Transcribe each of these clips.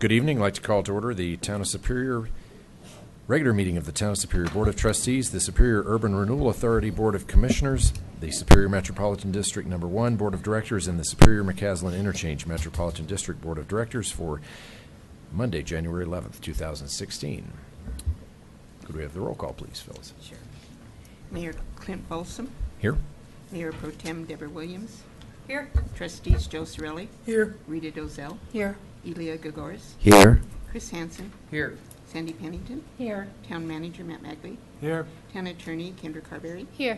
Good evening. I'd like to call to order the Town of Superior regular meeting of the Town of Superior Board of Trustees, the Superior Urban Renewal Authority Board of Commissioners, the Superior Metropolitan District Number 1 Board of Directors, and the Superior McCaslin Interchange Metropolitan District Board of Directors for Monday, January 11th, 2016. Could we have the roll call, please, Phyllis? Sure. Mayor Clint Folsom. Here. Mayor Pro Tem Deborah Williams. Here. Trustees Joe Sorelli. Here. Rita Dozell. Here. Elia Gagoris. Here. Chris Hansen. Here. Sandy Pennington. Here. Town Manager Matt Magley. Here. Town Attorney Kendra Carberry. Here.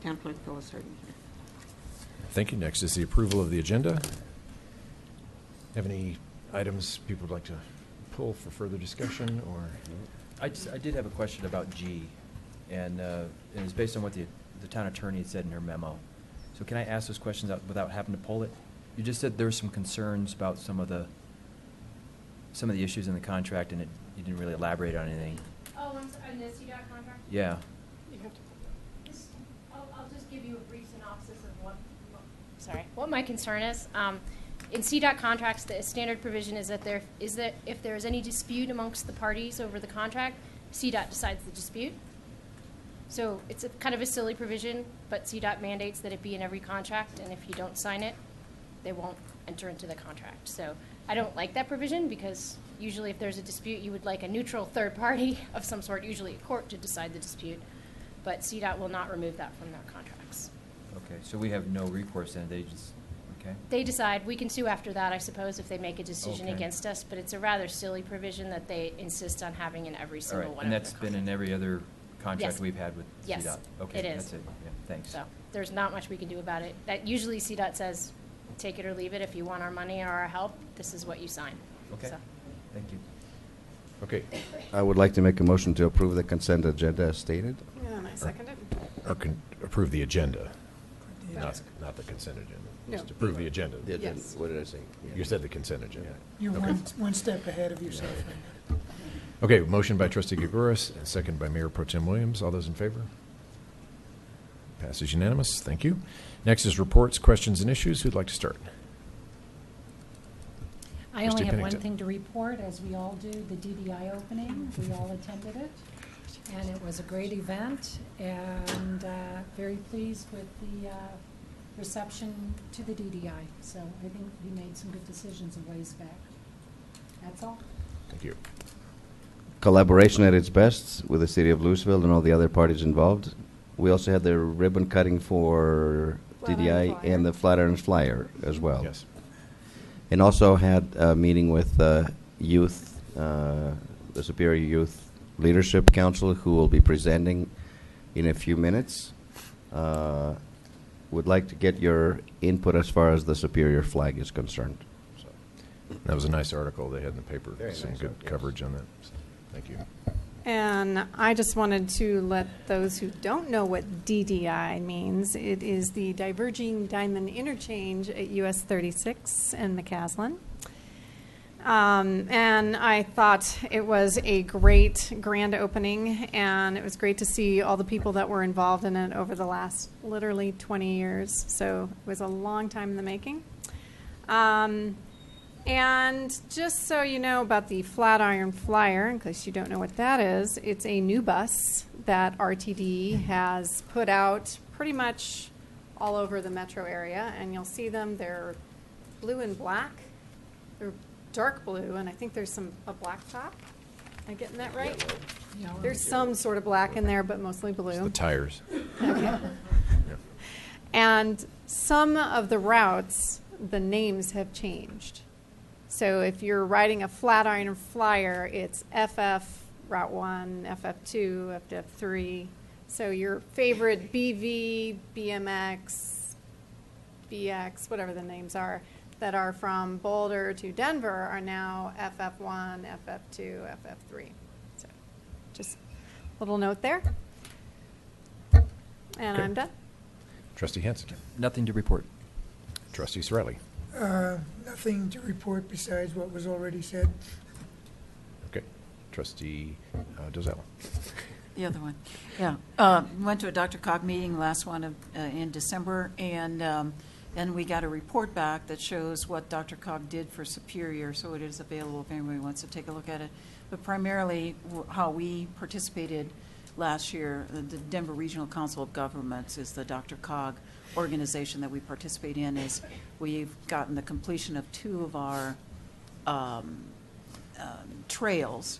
Town Clerk Phyllis Harden here. Thank you. Next is the approval of the agenda. Have any items people would like to pull for further discussion, or? I did have a question about G, and it's based on what the town attorney had said in her memo. So can I ask those questions without having to pull it? You just said there were some concerns about some of the issues in the contract, and you didn't really elaborate on anything. Oh, I'm sorry, on the CDOT contract? Yeah. I'll just give you a brief synopsis of what my concern is. In CDOT contracts, the standard provision is that if there is any dispute amongst the parties over the contract, CDOT decides the dispute. So it's kind of a silly provision, but CDOT mandates that it be in every contract, and if you don't sign it, they won't enter into the contract. So I don't like that provision, because usually if there's a dispute, you would like a neutral third party of some sort, usually a court, to decide the dispute. But CDOT will not remove that from their contracts. Okay, so we have no recourse then, they just, okay? They decide. We can sue after that, I suppose, if they make a decision Okay. against us, but it's a rather silly provision that they insist on having in every All single right, one and of that's the been in contracts. every other contract Yes. we've had with Yes, CDOT? Okay, it is. that's it, yeah, thanks. So there's not much we can do about it. That usually CDOT says, take it or leave it. If you want our money or our help, this is what you sign. Okay, So, thank you. Okay. I would like to make a motion to approve the consent agenda as stated. Yeah, and I second it. Or approve the agenda, not the consent agenda. No. Just approve the agenda. The agenda. Yes. What did I say? You said the consent agenda. You're Okay. one step ahead of yourself. Okay, motion by Trustee Gagoris and second by Mayor Pro Tem Williams. All those in favor? Passes unanimous. Thank you. Next is reports, questions, and issues. Who'd like to start? I Trustee only have one Pennington. thing to report, as we all do, the DDI opening. We all attended it, and it was a great event, and very pleased with the reception to the DDI. So I think we made some good decisions a ways back. That's all. Thank you. Collaboration at its best with the city of Louisville and all the other parties involved. We also had the ribbon cutting for Flatiron DDI Flyer. and the Flatiron Flyer as well. Yes. And also had a meeting with youth, the Superior Youth Leadership Council, who will be presenting in a few minutes. Would like to get your input as far as the Superior flag is concerned. So, That was a nice article they had in the paper. Very Some nice good article, yes. coverage on that. So, thank you. And I just wanted to let those who don't know what DDI means, it is the Diverging Diamond Interchange at US 36 in McCaslin. And I thought it was a great grand opening, and it was great to see all the people that were involved in it over the last literally 20 years. So it was a long time in the making. And just so you know about the Flatiron Flyer, in case you don't know what that is, it's a new bus that RTD has put out pretty much all over the metro area, and you'll see them. They're blue and black. They're dark blue, and I think there's a black top. Am I getting that right? There's some sort of black in there, but mostly blue. It's the tires. Okay. And some of the routes, the names have changed. So if you're riding a Flatiron Flyer, it's FF Route 1, FF2, FF3. So your favorite BV, BMX, BX, whatever the names are, that are from Boulder to Denver are now FF1, FF2, FF3. So just a little note there. And Okay. I'm done. Trustee Hansen. Nothing to report. Trustee Sorelli. Nothing to report besides what was already said. Okay. Trustee Dozell. The other one, yeah. Went to a Dr. Cog meeting, last one in December, and And we got a report back that shows what DRCOG did for Superior, so it is available if anybody wants to take a look at it. But primarily, how we participated last year, the Denver Regional Council of Governments is the DRCOG organization that we participate in, is we've gotten the completion of 2 of our trails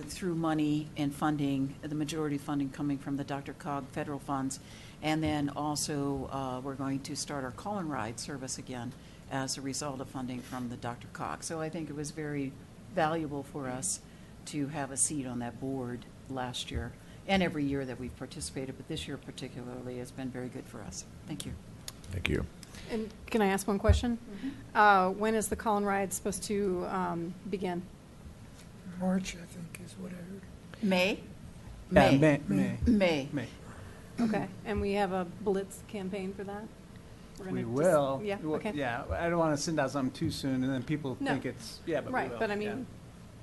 through money and funding, the majority funding coming from the DRCOG federal funds. And then also, we're going to start our call and ride service again as a result of funding from the DRCOG. So I think it was very valuable for us to have a seat on that board last year and every year that we've participated, but this year particularly has been very good for us. Thank you. Thank you. And can I ask one question? When is the call and ride supposed to begin? March, I think, is what I heard. May? May. May. Okay, and we have a blitz campaign for that? We're gonna We just- will. Yeah, Well, okay. Yeah, I don't want to send out something too soon, and then people No. think it's, yeah, but we Right, will. but I yeah. mean,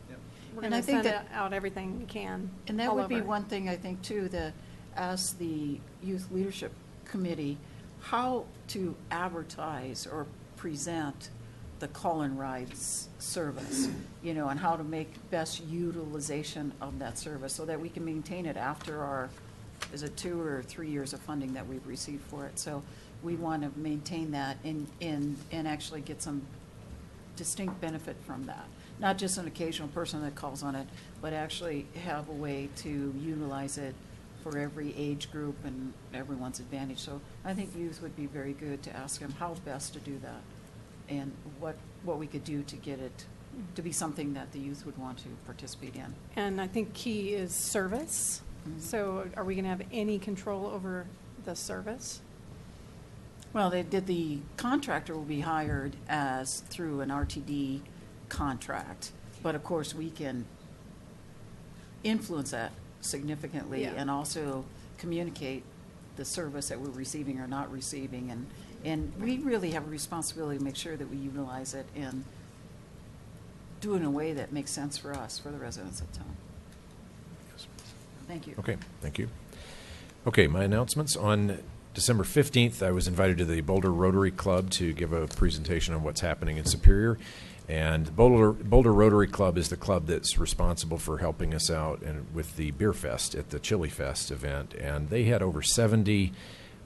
Yep. we're And going I to think send that- out everything we can. And that all would be over. one thing, I think, too, as the Youth Leadership Committee, how to advertise or present the call and rides service, you know, and how to make best utilization of that service so that we can maintain it after our, is it 2 or 3 years of funding that we've received for it. So we want to maintain that and actually get some distinct benefit from that. Not just an occasional person that calls on it, but actually have a way to utilize it for every age group and everyone's advantage. So I think youth would be very good to ask them how best to do that and what we could do to get it to be something that the youth would want to participate in. And I think key is service. Mhm. So are we going to have any control over the service? Well, the contractor will be hired as through an RTD contract, but of course, we can influence that significantly Yeah. and also communicate the service that we're receiving or not receiving, and we really have a responsibility to make sure that we utilize it and do it in a way that makes sense for us, for the residents of town. Thank you. Okay, thank you. Okay, my announcements. On December 15th, I was invited to the Boulder Rotary Club to give a presentation on what's happening in Superior. And Boulder Rotary Club is the club that's responsible for helping us out with the Beer Fest at the Chili Fest event. And they had over 70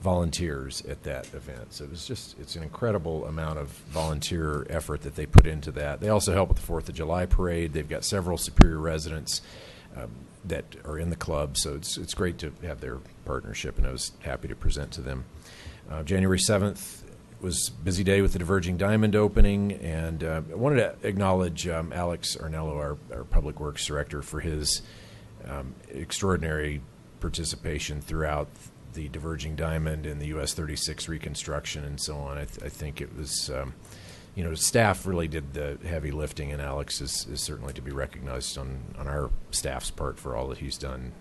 volunteers at that event. So it's an incredible amount of volunteer effort that they put into that. They also help with the 4th of July parade. They've got several Superior residents that are in the club, so it's great to have their partnership, and I was happy to present to them. January 7th was a busy day with the Diverging Diamond opening, and I wanted to acknowledge Alex Arnello, our Public Works Director, for his extraordinary participation throughout the Diverging Diamond and the US 36 reconstruction and so on. I think it was, staff really did the heavy lifting, and Alex is certainly to be recognized on our staff's part for all that he's done.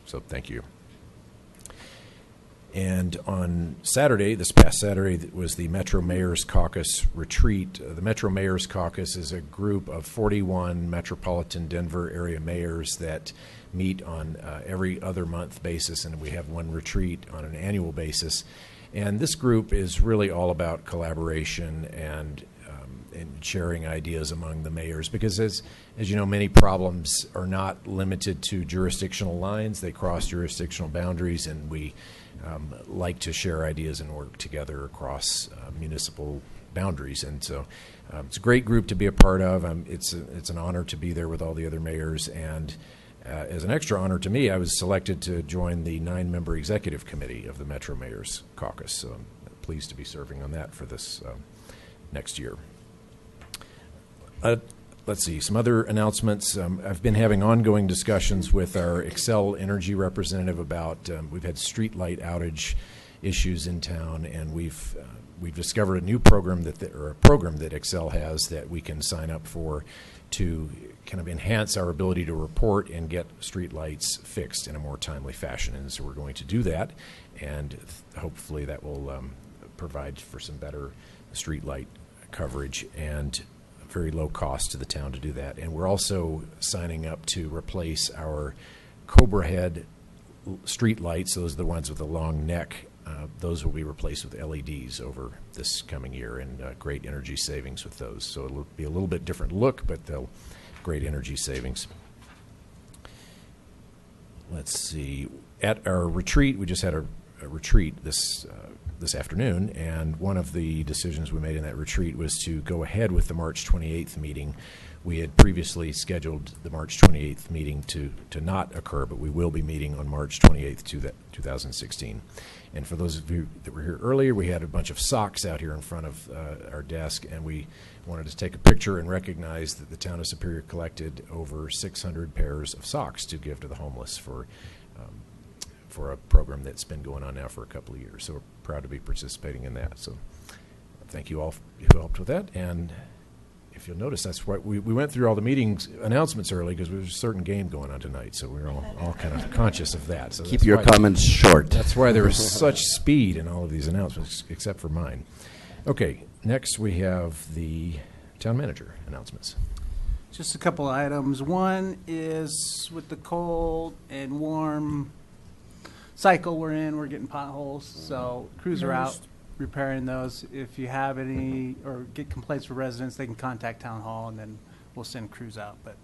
So thank you. And on Saturday, this past Saturday, was the Metro Mayor's Caucus retreat. The Metro Mayor's Caucus is a group of 41 metropolitan Denver area mayors that meet on every other month basis, and we have one retreat on an annual basis. And this group is really all about collaboration and sharing ideas among the mayors, because as you know, many problems are not limited to jurisdictional lines. They cross jurisdictional boundaries, and we like to share ideas and work together across municipal boundaries. And so it's a great group to be a part of. It's an honor to be there with all the other mayors, and as an extra honor to me, I was selected to join the 9-member executive committee of the Metro Mayor's Caucus. So I'm pleased to be serving on that for this next year. Let's see, some other announcements. I've been having ongoing discussions with our Xcel Energy representative about, we've had street light outage issues in town, and we've discovered a new program that Xcel has that we can sign up for to kind of enhance our ability to report and get street lights fixed in a more timely fashion. And so we're going to do that, and hopefully that will provide for some better street light coverage and very low cost to the town to do that. And we're also signing up to replace our Cobra Head street lights. Those are the ones with the long neck those will be replaced with LEDs over this coming year, and great energy savings with those. So it'll be a little bit different look, but they'll great energy savings. Let's see. At our retreat, we just had a retreat this afternoon, and one of the decisions we made in that retreat was to go ahead with the March 28th meeting. We had previously scheduled the March 28th meeting to not occur, but we will be meeting on March 28th, 2016. And for those of you that were here earlier, we had a bunch of socks out here in front of our desk, and we wanted to take a picture and recognize that the town of Superior collected over 600 pairs of socks to give to the homeless for a program that's been going on now for a couple of years. So we're proud to be participating in that. So thank you all who helped with that. And if you'll notice, that's why we went through all the meetings announcements early, because there's a certain game going on tonight. So we're all kind of conscious of that. So Keep your comments short. That's why there was such speed in all of these announcements, except for mine. Okay, next we have the town manager announcements. Just a couple items. One is with the cold and warm cycle we're in, we're getting potholes, so crews are out repairing those. If you have any or get complaints from residents, they can contact Town Hall, and then we'll send crews out. But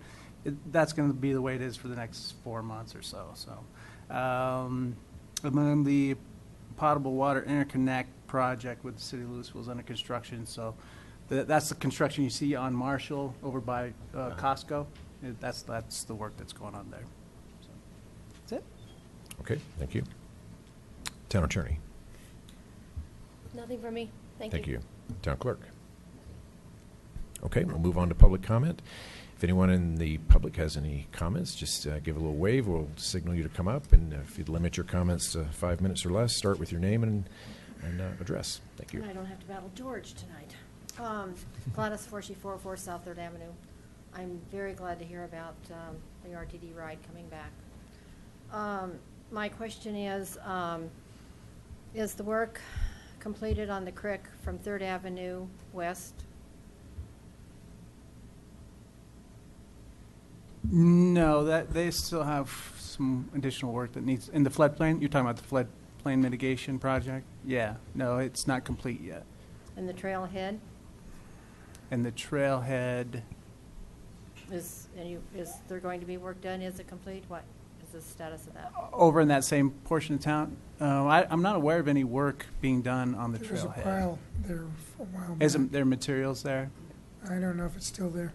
that's going to be the way it is for the next 4 months or so. And then the potable water interconnect project with the city of Louisville is under construction. So that's the construction you see on Marshall over by Costco. That's the work that's going on there. So that's it. Okay, thank you. Town attorney. Nothing for me. Thank Thank you. you. Town clerk. Okay, we'll move on to public comment. If anyone in the public has any comments, just give a little wave. We'll signal you to come up, and if you'd limit your comments to 5 minutes or less, start with your name and address. Thank you. I don't have to battle George tonight. Gladys 404 South 3rd Avenue. I'm very glad to hear about the RTD ride coming back. My question is the work completed on the creek from 3rd Avenue west? No, that they still have some additional work that needs in the floodplain. You're talking about the floodplain mitigation project? Yeah. No, it's not complete yet. And the trailhead? And the trailhead, Is there going to be work done? Is it complete? What is the status of that? over in that same portion of town, I'm not aware of any work being done on the There was a trailhead. pile there for a while back. Isn't there materials there? I don't know if it's still there.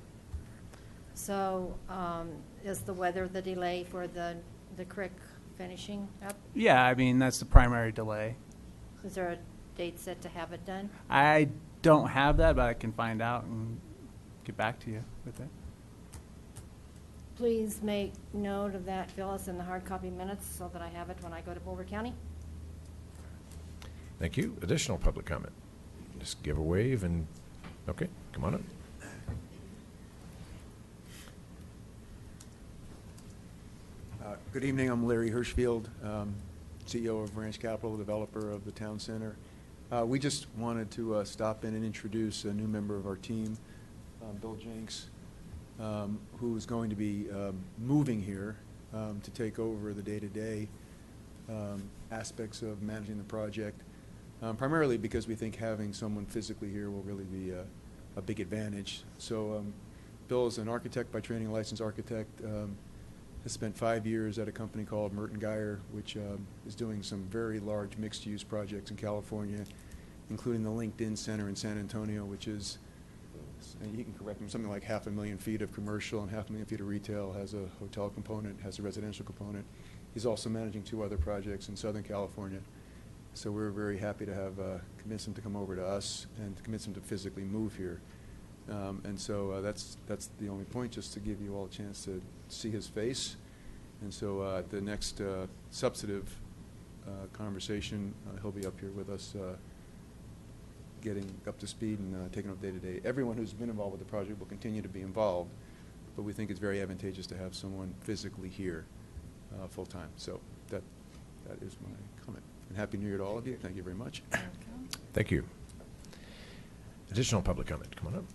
So is the weather the delay for the creek finishing up? Yeah, I mean, that's the primary delay. Is there a date set to have it done? I don't have that, but I can find out and get back to you with it. Please make note of that, Phyllis, in the hard copy minutes so that I have it when I go to Boulder County. Thank you. Additional public comment. Just give a wave and, okay, come on up. Good evening. I'm Larry Hirschfield, CEO of Ranch Capital, developer of the town center. We just wanted to stop in and introduce a new member of our team, Bill Jenks, who is going to be moving here to take over the day-to-day aspects of managing the project, primarily because we think having someone physically here will really be a big advantage. So Bill is an architect by training, a licensed architect. Has spent 5 years at a company called Merton Geyer, which is doing some very large mixed-use projects in California, including the LinkedIn Center in San Antonio, which is, you can correct me, something like 500,000 feet of commercial and 500,000 feet of retail, has a hotel component, has a residential component. He's also managing 2 other projects in Southern California. So we're very happy to have convinced him to come over to us and to convince him to physically move here. And so that's the only point, just to give you all a chance to see his face. And so at the next substantive conversation, he'll be up here with us getting up to speed and taking up day-to-day. Everyone who's been involved with the project will continue to be involved, but we think it's very advantageous to have someone physically here full-time. So that is my comment. And Happy New Year to all of you. Thank you very much. Thank you. Additional public comment. Come on up.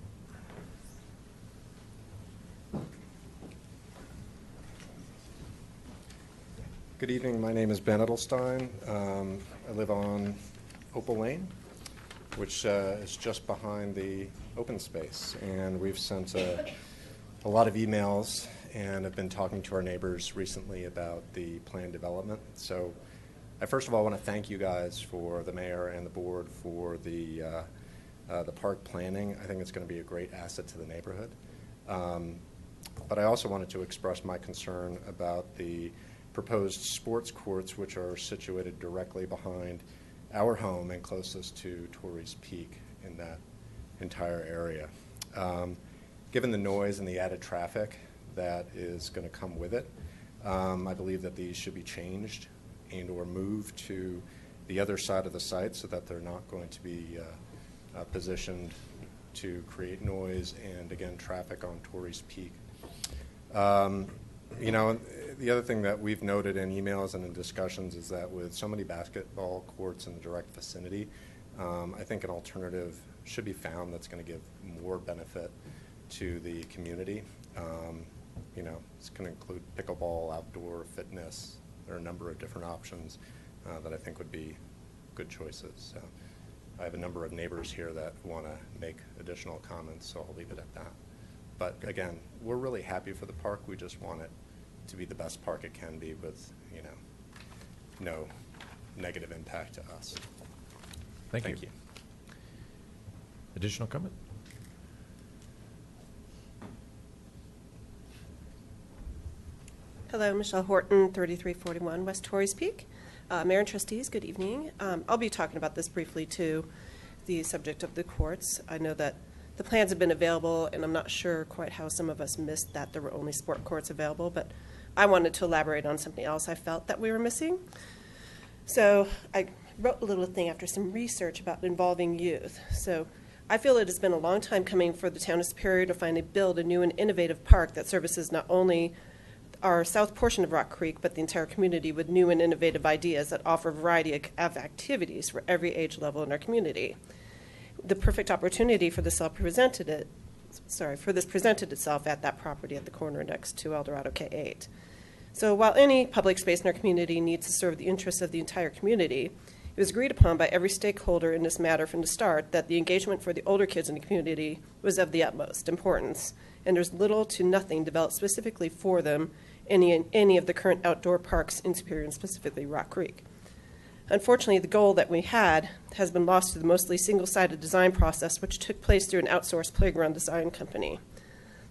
Good evening. My name is Ben Edelstein. I live on Opal Lane, which is just behind the open space. And we've sent a lot of emails and have been talking to our neighbors recently about the planned development. So I first of all want to thank you guys, for the mayor and the board, for the park planning. I think it's going to be a great asset to the neighborhood. But I also wanted to express my concern about the proposed sports courts, which are situated directly behind our home and closest to Torrey's Peak in that entire area. Given the noise and the added traffic that is going to come with it, I believe that these should be changed and or moved to the other side of the site so that they're not going to be positioned to create noise and, again, traffic on Torrey's Peak. You know, the other thing that we've noted in emails and in discussions is that with so many basketball courts in the direct vicinity, I think an alternative should be found that's going to give more benefit to the community. You know, it's going to include pickleball, outdoor fitness. There are a number of different options that I think would be good choices. So I have a number of neighbors here that want to make additional comments, so I'll leave it at that. But again, we're really happy for the park. We just want it to be the best park it can be with, you know, no negative impact to us. Thank you. Additional comment? Hello, Michelle Horton, 3341 West Torrey's Peak. Mayor and trustees, good evening. I'll be talking about this briefly too, the subject of the courts. I know that the plans have been available, and I'm not sure quite how some of us missed that there were only sport courts available, but I wanted to elaborate on something else I felt that we were missing. So I wrote a little thing after some research about involving youth. So I feel it has been a long time coming for the town of Superior to finally build a new and innovative park that services not only our south portion of Rock Creek, but the entire community with new and innovative ideas that offer a variety of activities for every age level in our community. The perfect opportunity for this presented itself at that property at the corner next to Eldorado K8. So while any public space in our community needs to serve the interests of the entire community, it was agreed upon by every stakeholder in this matter from the start that the engagement for the older kids in the community was of the utmost importance, and there's little to nothing developed specifically for them in any of the current outdoor parks in Superior, and specifically Rock Creek. Unfortunately, the goal that we had has been lost to the mostly single-sided design process, which took place through an outsourced playground design company.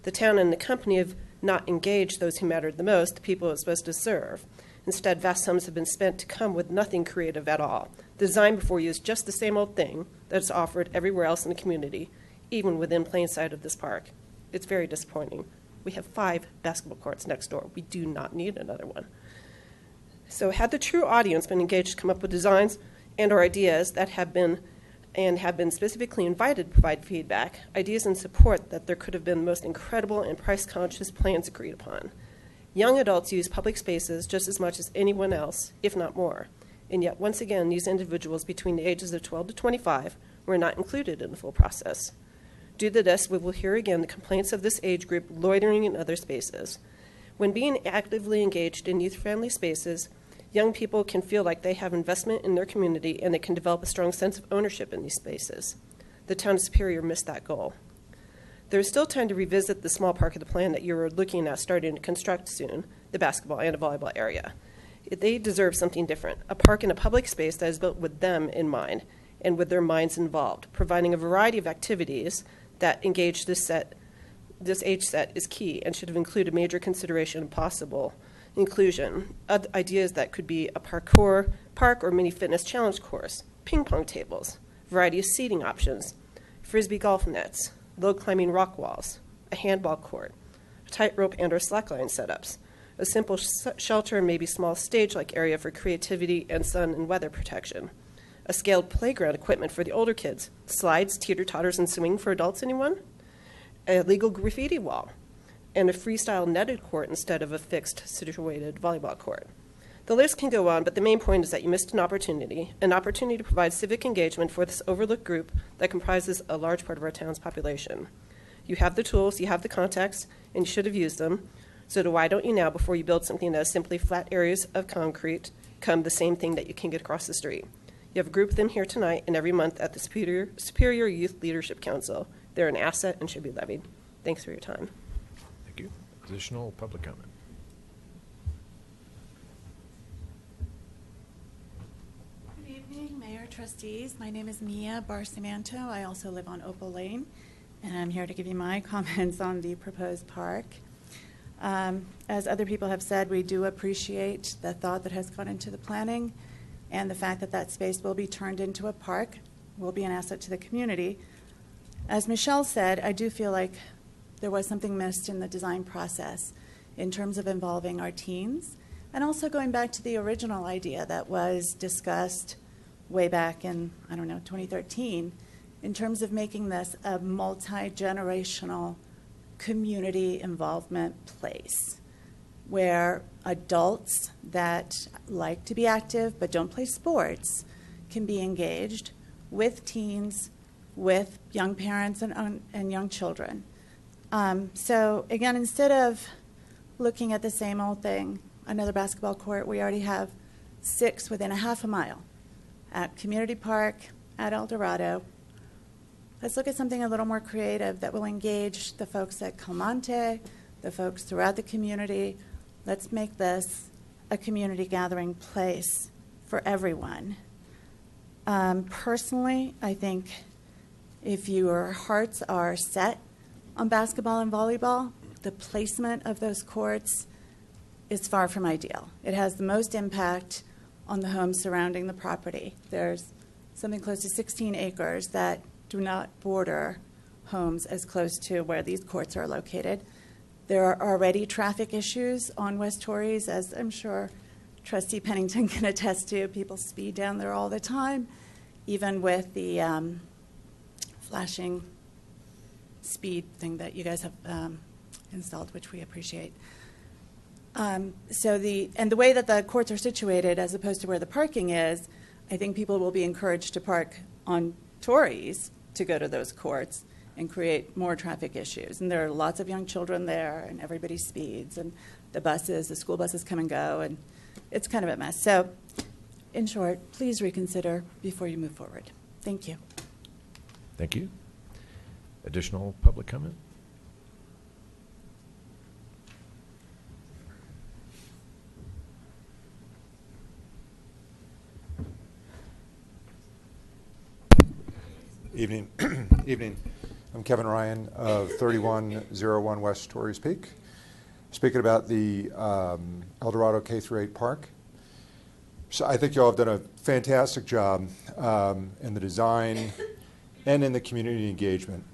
The town and the company have not engaged those who mattered the most, the people it was supposed to serve. Instead, vast sums have been spent to come with nothing creative at all. The design before you is just the same old thing that's offered everywhere else in the community, even within plain sight of this park. It's very disappointing. We have 5 basketball courts next door. We do not need another one. So had the true audience been engaged to come up with designs and or ideas that have been specifically invited to provide feedback, ideas and support, that there could have been the most incredible and price-conscious plans agreed upon. Young adults use public spaces just as much as anyone else, if not more. And yet, once again, these individuals between the ages of 12 to 25 were not included in the full process. Due to this, we will hear again the complaints of this age group loitering in other spaces. When being actively engaged in youth-friendly spaces, young people can feel like they have investment in their community and they can develop a strong sense of ownership in these spaces. The town of Superior missed that goal. There is still time to revisit the small park of the plan that you're looking at starting to construct soon, the basketball and a volleyball area. They deserve something different, a park in a public space that is built with them in mind and with their minds involved, providing a variety of activities that engage this age set is key and should have included major consideration and possible inclusion. Other ideas that could be a park or mini fitness challenge course, ping pong tables, variety of seating options, frisbee golf nets, low climbing rock walls, a handball court, tightrope and or slackline setups, a simple shelter and maybe small stage-like area for creativity and sun and weather protection, a scaled playground equipment for the older kids, slides, teeter-totters, and swing for adults, anyone? A legal graffiti wall, and a freestyle netted court instead of a fixed situated volleyball court. The list can go on, but the main point is that you missed an opportunity to provide civic engagement for this overlooked group that comprises a large part of our town's population. You have the tools, you have the contacts, and you should have used them. So why don't you now, before you build something that is simply flat areas of concrete, come the same thing that you can get across the street? You have a group of them here tonight and every month at the Superior Youth Leadership Council. They're an asset and should be levied. Thanks for your time. Thank you. Additional public comment? Good evening, Mayor, trustees. My name is Mia Barcimanto. I also live on Opal Lane, and I'm here to give you my comments on the proposed park. As other people have said, we do appreciate the thought that has gone into the planning and the fact that that space will be turned into a park, will be an asset to the community. As Michelle said, I do feel like there was something missed in the design process in terms of involving our teens, and also going back to the original idea that was discussed way back in, 2013, in terms of making this a multi-generational community involvement place where adults that like to be active but don't play sports can be engaged with teens, with young parents and young children. So again, instead of looking at the same old thing, another basketball court, we already have 6 within a half a mile at Community Park, at El Dorado. Let's look at something a little more creative that will engage the folks at Calmonte, the folks throughout the community. Let's make this a community gathering place for everyone. Personally, I think if your hearts are set on basketball and volleyball, the placement of those courts is far from ideal. It has the most impact on the homes surrounding the property. There's something close to 16 acres that do not border homes as close to where these courts are located. There are already traffic issues on West Torrey's, as I'm sure Trustee Pennington can attest to. People speed down there all the time, even with the flashing speed thing that you guys have installed, which we appreciate. And the way that the courts are situated, as opposed to where the parking is, I think people will be encouraged to park on Torrey's to go to those courts and create more traffic issues. And there are lots of young children there, and everybody speeds, and the school buses come and go, and it's kind of a mess. So, in short, please reconsider before you move forward. Thank you. Thank you. Additional public comment? Evening. Evening. I'm Kevin Ryan of 3101 West Torrey's Peak, speaking about the El Dorado K-8 Park. So I think you all have done a fantastic job in the design and in the community engagement.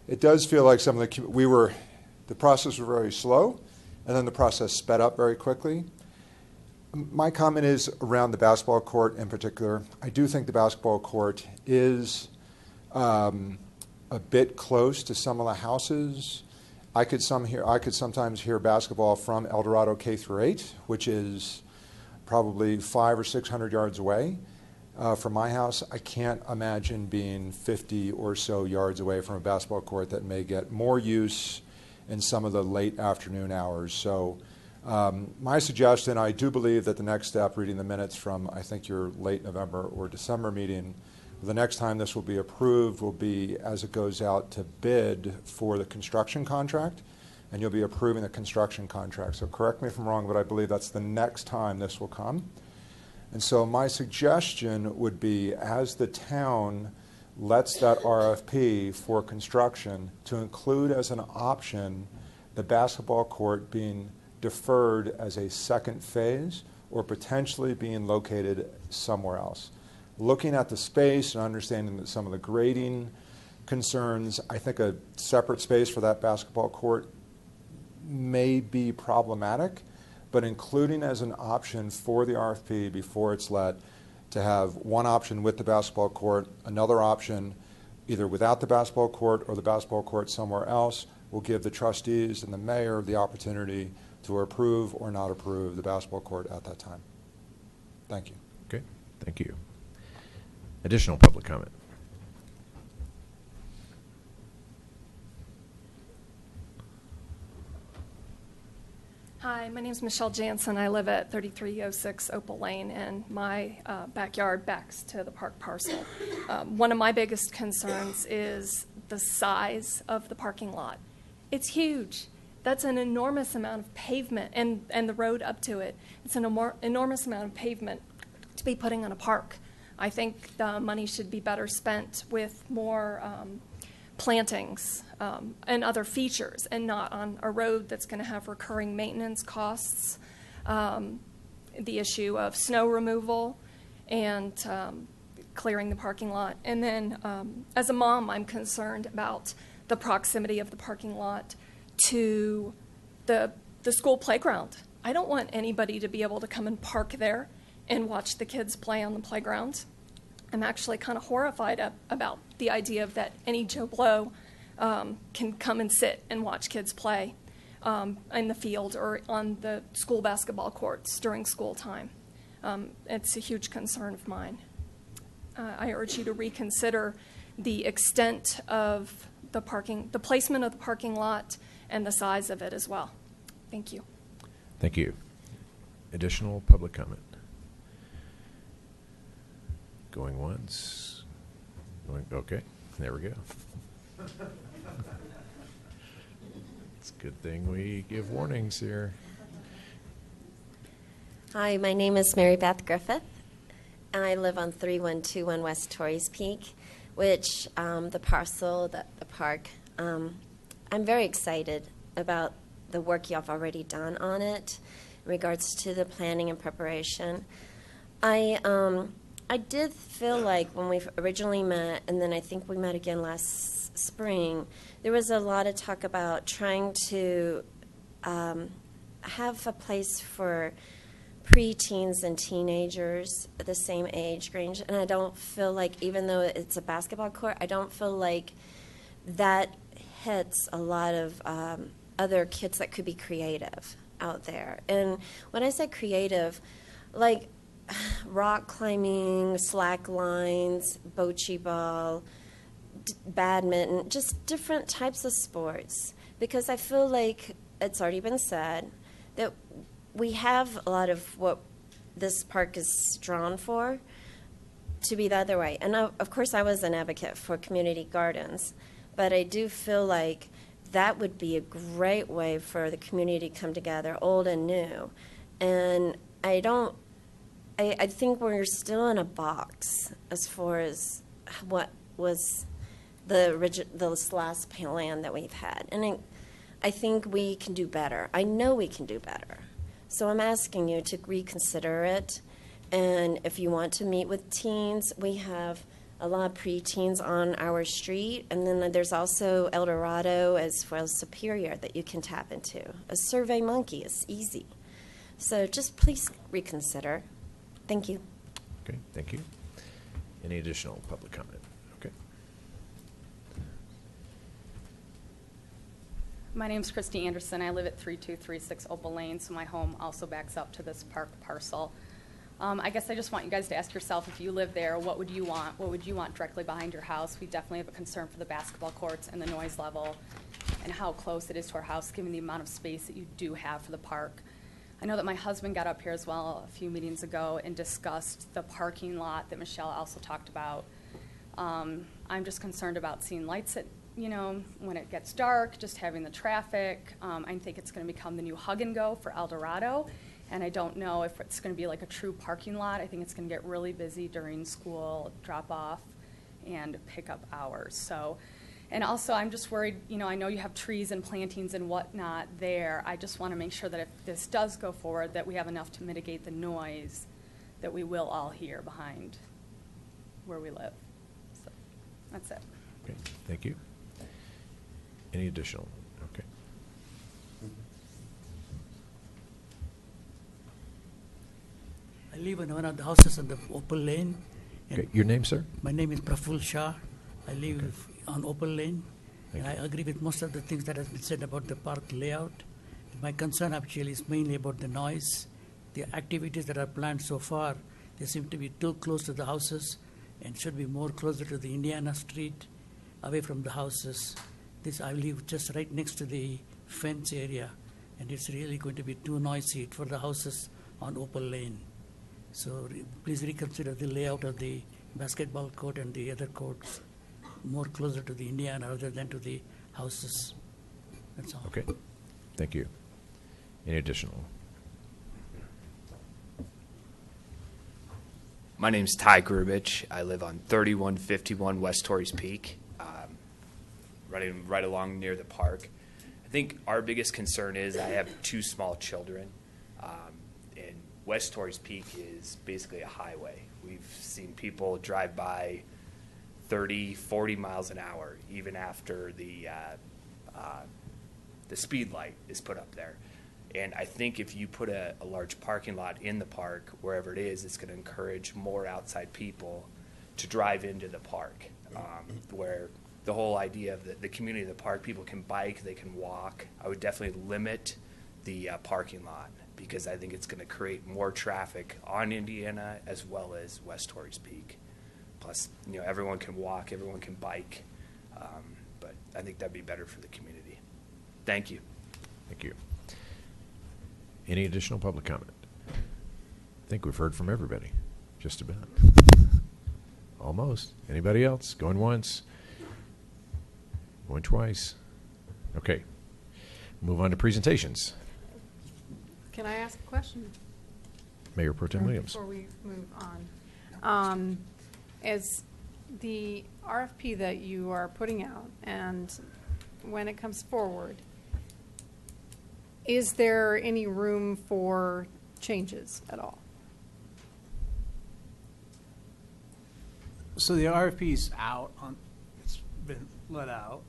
It does feel like some of the process was very slow, and then the process sped up very quickly. My comment is around the basketball court in particular. I do think the basketball court is a bit close to some of the houses. I could sometimes hear basketball from El Dorado K-8, which is probably 500 or 600 yards away from my house. I can't imagine being 50 or so yards away from a basketball court that may get more use in some of the late afternoon hours. So my suggestion, I do believe that the next step, reading the minutes from I think your late November or December meeting, the next time this will be approved will be as it goes out to bid for the construction contract, and you'll be approving the construction contract. So correct me if I'm wrong, but I believe that's the next time this will come. And so my suggestion would be, as the town lets that RFP for construction, to include as an option the basketball court being deferred as a second phase or potentially being located somewhere else. Looking at the space and understanding that some of the grading concerns, I think a separate space for that basketball court may be problematic, but including as an option for the RFP before it's let, to have one option with the basketball court, another option either without the basketball court or the basketball court somewhere else, will give the trustees and the mayor the opportunity to approve or not approve the basketball court at that time. Thank you. Okay, thank you. Additional public comment? Hi, my name is Michelle Jansen. I live at 3306 Opal Lane, and my backyard backs to the park parcel. One of my biggest concerns is the size of the parking lot. It's huge. That's an enormous amount of pavement, and the road up to it. It's an enormous amount of pavement to be putting on a park. I think the money should be better spent with more plantings and other features, and not on a road that's going to have recurring maintenance costs, the issue of snow removal, and clearing the parking lot. And then as a mom, I'm concerned about the proximity of the parking lot to the school playground. I don't want anybody to be able to come and park there and watch the kids play on the playground. I'm actually kind of horrified about the idea of that any Joe Blow can come and sit and watch kids play in the field or on the school basketball courts during school time. It's a huge concern of mine. I urge you to reconsider the extent of the placement of the parking lot and the size of it as well. Thank you. Thank you. Additional public comment? Going once. Okay, there we go. It's a good thing we give warnings here. Hi, my name is Mary Beth Griffith, and I live on 3121 West Torreys Peak, which the parcel, the park, I'm very excited about the work you've already done on it in regards to the planning and preparation. I did feel like when we originally met, and then I think we met again last spring, there was a lot of talk about trying to have a place for preteens and teenagers at the same age range. And I don't feel like, even though it's a basketball court, I don't feel like that hits a lot of other kids that could be creative out there. And when I say creative, like rock climbing, slack lines, bocce ball, badminton, just different types of sports. Because I feel like it's already been said that we have a lot of what this park is drawn for to be the other way. And of course I was an advocate for community gardens, but I do feel like that would be a great way for the community to come together, old and new. And I think we're still in a box as far as what was this last plan that we've had. And I think we can do better. I know we can do better. So I'm asking you to reconsider it. And if you want to meet with teens, we have a lot of preteens on our street. And then there's also El Dorado as well as Superior that you can tap into. A Survey Monkey is easy. So just please reconsider. Thank you. Okay, thank you. Any additional public comment? Okay. My name's Christy Anderson. I live at 3236 Opal Lane, so my home also backs up to this park parcel. I guess I just want you guys to ask yourself, if you live there, what would you want? What would you want directly behind your house? We definitely have a concern for the basketball courts and the noise level and how close it is to our house, given the amount of space that you do have for the park. I know that my husband got up here as well a few meetings ago and discussed the parking lot that Michelle also talked about. I'm just concerned about seeing lights at, when it gets dark, just having the traffic. I think it's going to become the new hug and go for El Dorado. And I don't know if it's going to be like a true parking lot. I think it's going to get really busy during school drop-off and pickup hours. So, and also I'm just worried, I know you have trees and plantings and whatnot there. I just want to make sure that if this does go forward, that we have enough to mitigate the noise that we will all hear behind where we live. So that's it. Okay, thank you. Any additional? Okay. I live in one of the houses on the Opal Lane. Okay. Your name, sir? My name is Praful Shah. I live on Opal Lane. And I agree with most of the things that has been said about the park layout. My concern actually is mainly about the noise. The activities that are planned so far, they seem to be too close to the houses and should be more closer to the Indiana Street, away from the houses. I live just right next to the fence area, and it's really going to be too noisy for the houses on Opal Lane. So please reconsider the layout of the basketball court and the other courts more closer to the Indiana rather than to the houses. That's all. Okay. Thank you. Any additional? My name's Ty Grubich. I live on 3151 West Torreys Peak, right along near the park. I think our biggest concern is I have 2 small children, and West Torreys Peak is basically a highway. We've seen people drive by 30, 40 miles an hour, even after the speed light is put up there. And I think if you put a large parking lot in the park, wherever it is, it's going to encourage more outside people to drive into the park, where the whole idea of the community of the park, people can bike, they can walk. I would definitely limit the parking lot, because I think it's going to create more traffic on Indiana as well as West Torreys Peak. Plus, everyone can walk, everyone can bike, but I think that'd be better for the community. Thank you. Thank you. Any additional public comment? I think we've heard from everybody, just about. Almost. Anybody else? Going once? Going twice? Okay. Move on to presentations. Can I ask a question? Mayor Pro Tem Williams. Before we move on. As the RFP that you are putting out, and when it comes forward, is there any room for changes at all? So the RFP's out. It's been let out.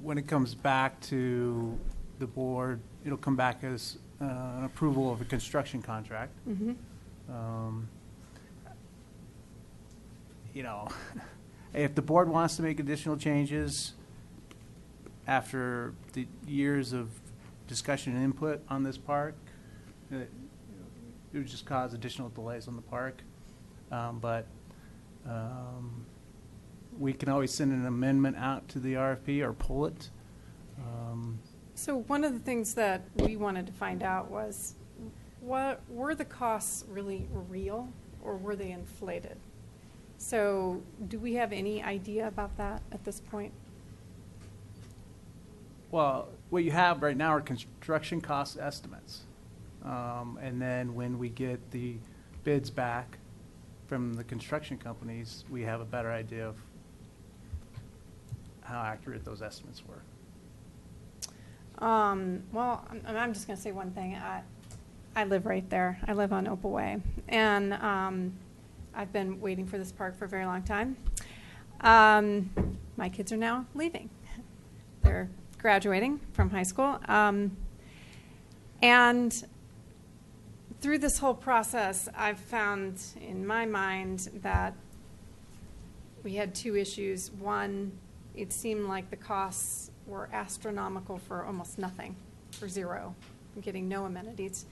When it comes back to the board, it'll come back as an approval of a construction contract. Mm-hmm. If the board wants to make additional changes after the years of discussion and input on this park, it would just cause additional delays on the park. But we can always send an amendment out to the RFP or pull it. So one of the things that we wanted to find out was, what were the costs really real, or were they inflated? So do we have any idea about that at this point? Well, what you have right now are construction cost estimates. And then when we get the bids back from the construction companies, we have a better idea of how accurate those estimates were. Well, I'm just going to say one thing. I live right there. I live on Opal Way. And I've been waiting for this park for a very long time. My kids are now leaving. They're graduating from high school. And through this whole process, I've found in my mind that we had 2 issues. One, it seemed like the costs were astronomical for almost nothing, for zero, getting no amenities.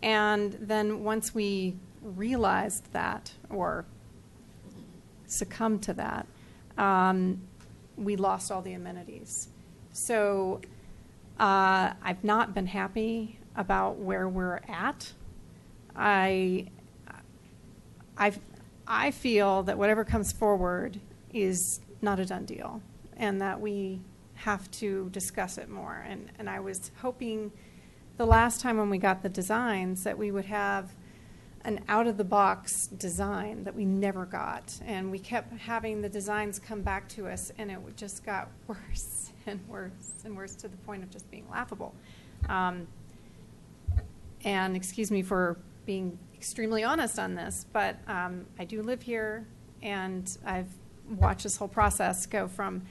And then once we realized that, or succumbed to that, we lost all the amenities. So I've not been happy about where we're at. I feel that whatever comes forward is not a done deal, and that we have to discuss it more. And I was hoping the last time when we got the designs that we would have an out-of-the-box design that we never got. And we kept having the designs come back to us, and it just got worse and worse and worse to the point of just being laughable. And excuse me for being extremely honest on this, but I do live here, and I've watched this whole process go from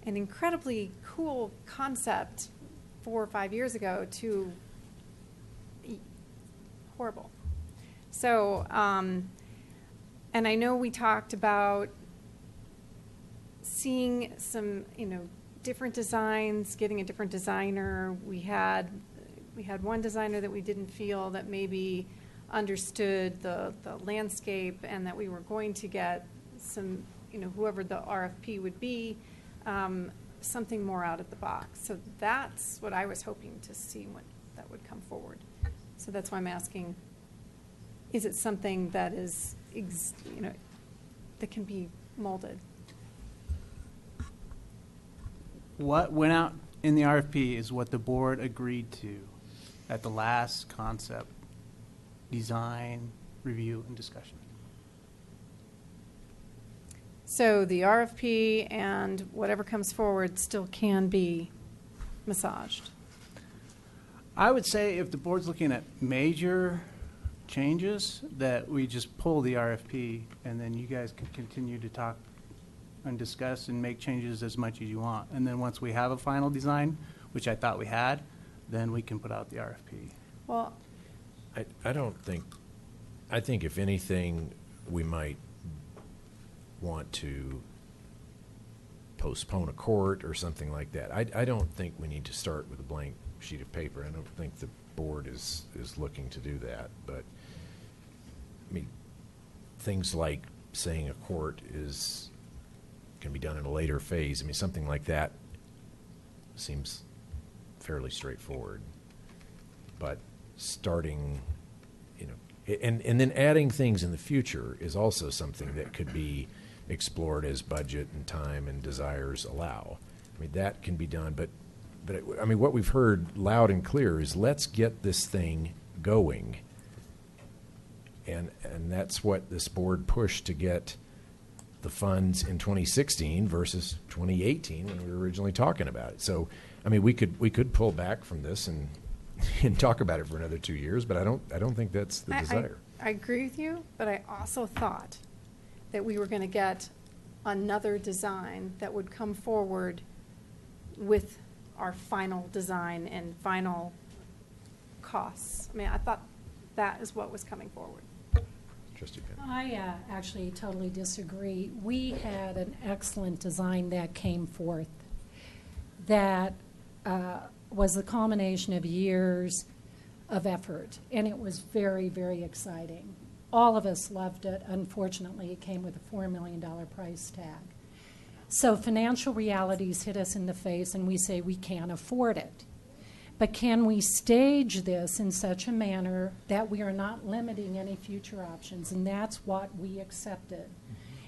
an incredibly cool concept 4 or 5 years ago to horrible. So, and I know we talked about seeing some, different designs, getting a different designer. We had one designer that we didn't feel that maybe understood the landscape, and that we were going to get some, whoever the RFP would be, something more out of the box. So that's what I was hoping to see that would come forward. So that's why I'm asking, is it something that is, that can be molded? What went out in the RFP is what the board agreed to at the last concept, design, review, and discussion. So the RFP and whatever comes forward still can be massaged. I would say if the board's looking at major changes, that we just pull the RFP and then you guys can continue to talk and discuss and make changes as much as you want. And then once we have a final design, which I thought we had, then we can put out the RFP. Well, I think if anything, we might want to postpone a court or something like that. I don't think we need to start with a blank sheet of paper. I don't think the board is looking to do that. But, I mean, things like saying a court can be done in a later phase. I mean, something like that seems fairly straightforward. But starting, and then adding things in the future is also something that could be explored as budget and time and desires allow. I mean, that can be done, but I mean, what we've heard loud and clear is let's get this thing going. And that's what this board pushed to get the funds in 2016 versus 2018 when we were originally talking about it. So, I mean, we could pull back from this and talk about it for another 2 years, but I don't think that's the desire. I agree with you, but I also thought that we were going to get another design that would come forward with our final design and final costs. I mean, I thought that is what was coming forward. Trustee Penn. I actually totally disagree. We had an excellent design that came forth that was the culmination of years of effort, and it was very, very exciting. All of us loved it. Unfortunately, it came with a $4 million price tag. So financial realities hit us in the face, and we say we can't afford it. But can we stage this in such a manner that we are not limiting any future options? And that's what we accepted.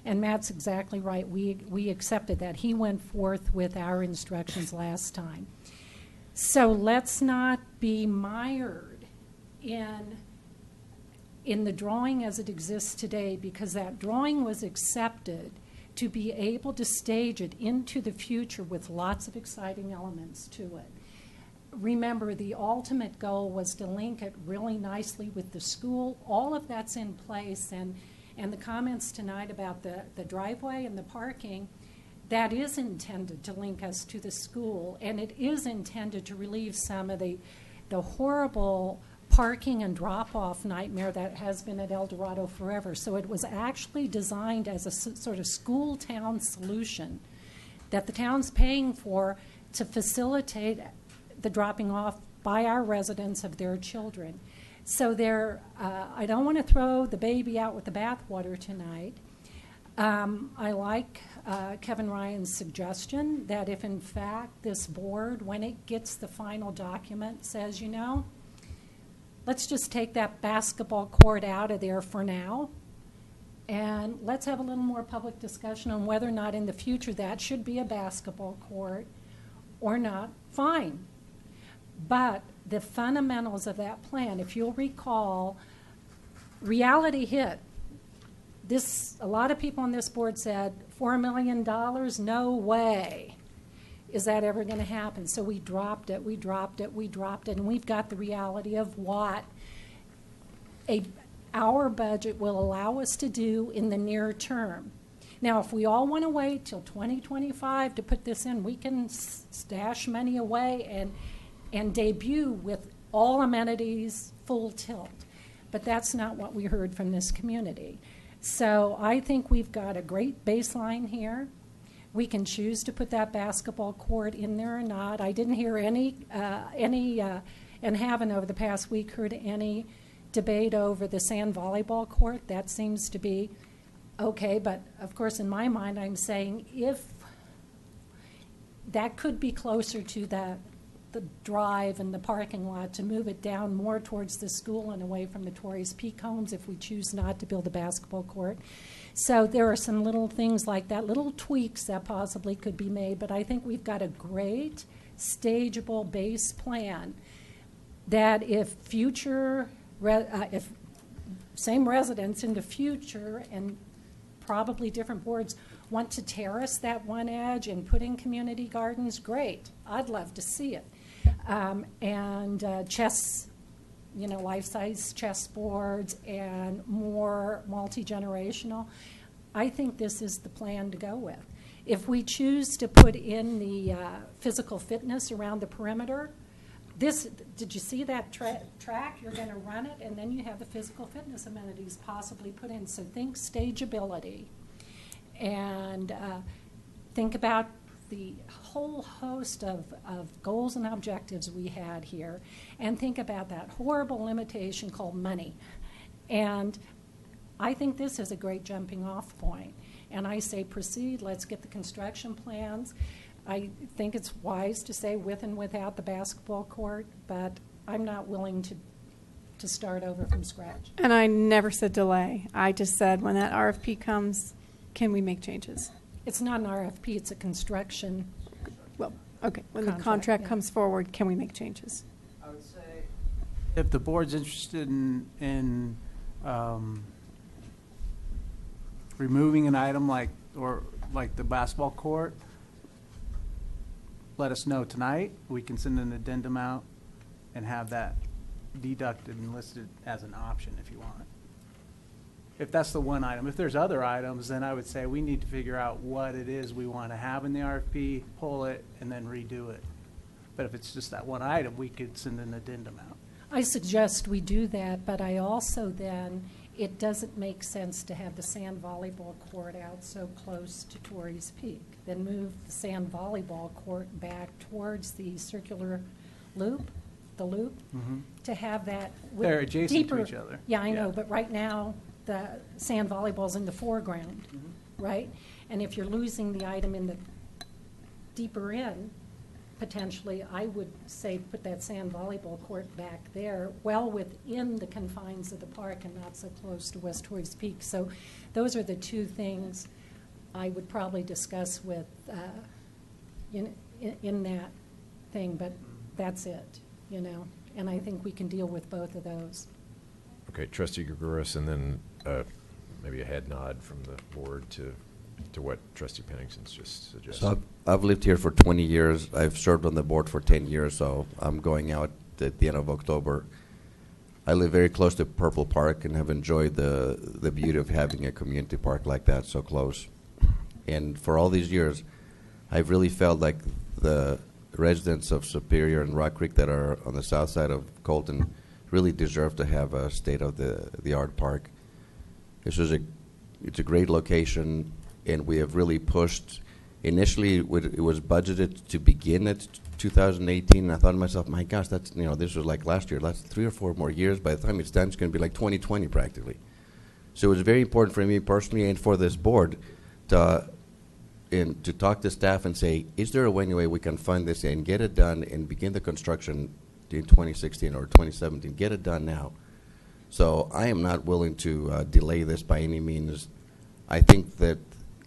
And Matt's exactly right. We accepted that. He went forth with our instructions last time. So let's not be mired in the drawing as it exists today, because that drawing was accepted to be able to stage it into the future with lots of exciting elements to it. Remember, the ultimate goal was to link it really nicely with the school. All of that's in place, and the comments tonight about the driveway and the parking, that is intended to link us to the school, and it is intended to relieve some of the horrible parking and drop-off nightmare that has been at El Dorado forever. So it was actually designed as a sort of school-town solution that the town's paying for to facilitate the dropping off by our residents of their children. So I don't want to throw the baby out with the bathwater tonight. I like Kevin Ryan's suggestion that if in fact this board, when it gets the final document, says, let's just take that basketball court out of there for now, and let's have a little more public discussion on whether or not in the future that should be a basketball court or not, fine. But the fundamentals of that plan, if you'll recall, reality hit. A lot of people on this board said, $4 million, no way is that ever going to happen. So we dropped it, and we've got the reality of what our budget will allow us to do in the near term. Now, if we all want to wait till 2025 to put this in, we can stash money away and debut with all amenities full tilt. But that's not what we heard from this community. So I think we've got a great baseline here. We can choose to put that basketball court in there or not. I didn't hear any and haven't over the past week heard any debate over the sand volleyball court. That seems to be okay, but of course in my mind I'm saying if that could be closer to the the drive and the parking lot to move it down more towards the school and away from the Torrey's Peak homes if we choose not to build a basketball court. So there are some little things like that, little tweaks that possibly could be made, but I think we've got a great stageable base plan that if if same residents in the future and probably different boards want to terrace that one edge and put in community gardens, great. I'd love to see it. Chess, life-size chessboards and more multi-generational. I think this is the plan to go with. If we choose to put in the physical fitness around the perimeter, did you see that track? You're going to run it, and then you have the physical fitness amenities possibly put in. So think stageability, and think about the whole host of goals and objectives we had here, and think about that horrible limitation called money. And I think this is a great jumping off point. And I say proceed, let's get the construction plans. I think it's wise to say with and without the basketball court, but I'm not willing to start over from scratch. And I never said delay. I just said when that RFP comes, can we make changes? It's not an RFP, it's a construction. Well, okay, when the contract comes forward, can we make changes? I would say if the board's interested in removing an item like the basketball court, let us know tonight. We can send an addendum out and have that deducted and listed as an option if you want. If that's the one item. If there's other items, then I would say we need to figure out what it is we want to have in the RFP, pull it, and then redo it. But if it's just that one item, we could send an addendum out. I suggest we do that, but I also then, it doesn't make sense to have the sand volleyball court out so close to Torrey's Peak. Then move the sand volleyball court back towards the circular loop, to have that with They're adjacent deeper, to each other. Yeah, I know, but right now the sand volleyball's in the foreground, right? And if you're losing the item in the deeper in, potentially, I would say put that sand volleyball court back there, well within the confines of the park and not so close to West Torrey's Peak. So those are the two things I would probably discuss with in that thing, but that's it, and I think we can deal with both of those. Okay, Trustee Gregoris, and then maybe a head nod from the board to what Trustee Pennington's just suggested. So I've lived here for 20 years. I've served on the board for 10 years, so I'm going out at the end of October. I live very close to Purple Park and have enjoyed the beauty of having a community park like that so close. And for all these years, I've really felt like the residents of Superior and Rock Creek that are on the south side of Colton really deserve to have a state-of-the-art park. It's a great location, and we have really pushed. Initially, it was budgeted to begin at 2018, and I thought to myself, my gosh, that's this was like last year. That's 3 or 4 more years. By the time it's done, it's going to be like 2020 practically. So it was very important for me personally and for this board to talk to staff and say, is there a way we can fund this and get it done and begin the construction in 2016 or 2017? Get it done now. So I am not willing to delay this by any means. I think that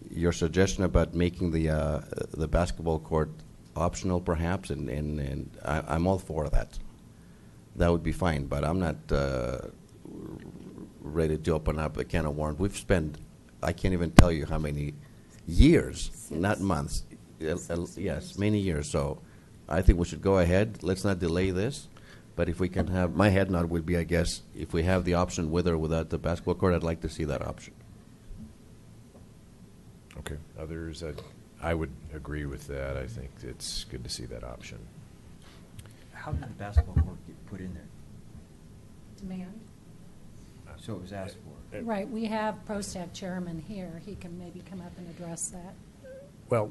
your suggestion about making the basketball court optional, perhaps, and I'm all for that. That would be fine, but I'm not ready to open up a can of worms. We've spent, I can't even tell you how many years, not months. Yes, many years. So I think we should go ahead. Let's not delay this. But if we can have, my head nod would be, I guess, if we have the option with or without the basketball court, I'd like to see that option. Okay. Others, I would agree with that. I think it's good to see that option. How did the basketball court get put in there? Demand. So it was asked for. Right. We have ProStaff chairman here. He can maybe come up and address that. Well,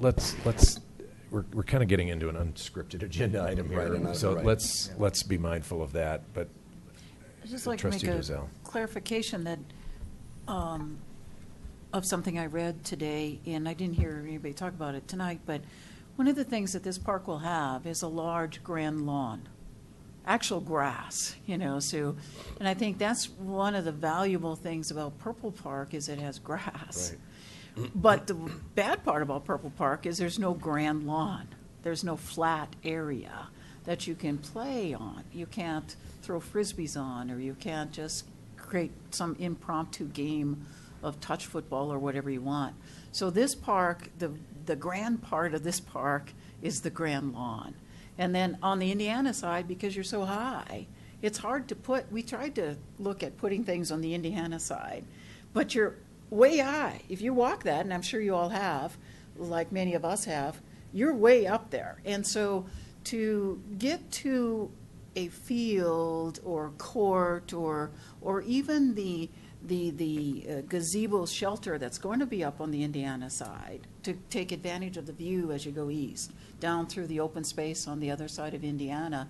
we're kind of getting into an unscripted agenda item here, Right, so right. let's be mindful of that. But I'd just like to make a clarification that of something I read today, and I didn't hear anybody talk about it tonight, but one of the things that this park will have is a large grand lawn, actual grass, so, and I think that's one of the valuable things about Purple Park is it has grass. Right. But the bad part about Purple Park is there's no grand lawn. There's no flat area that you can play on. You can't throw frisbees on, or you can't just create some impromptu game of touch football or whatever you want. So this park, the grand part of this park is the grand lawn. And then on the Indiana side, because you're so high, it's hard to put, we tried to look at putting things on the Indiana side, but you're way high. If you walk that, and I'm sure you all have, like many of us have, you're way up there. And so to get to a field or court or even the gazebo shelter that's going to be up on the Indiana side to take advantage of the view as you go east, down through the open space on the other side of Indiana,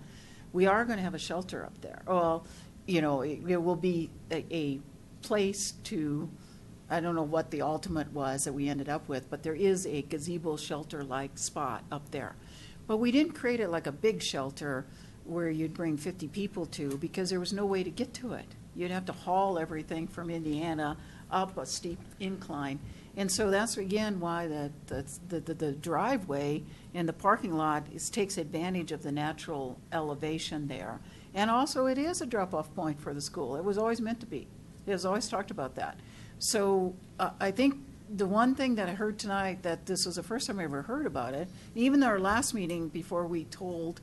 we are going to have a shelter up there. Well, it will be a place to, I don't know what the ultimate was that we ended up with, but there is a gazebo shelter-like spot up there. But we didn't create it like a big shelter where you'd bring 50 people to, because there was no way to get to it. You'd have to haul everything from Indiana up a steep incline. And so that's, again, why the driveway and the parking lot takes advantage of the natural elevation there. And also, it is a drop-off point for the school. It was always meant to be. It was always talked about that. So I think the one thing that I heard tonight, that this was the first time I ever heard about it, even our last meeting before we told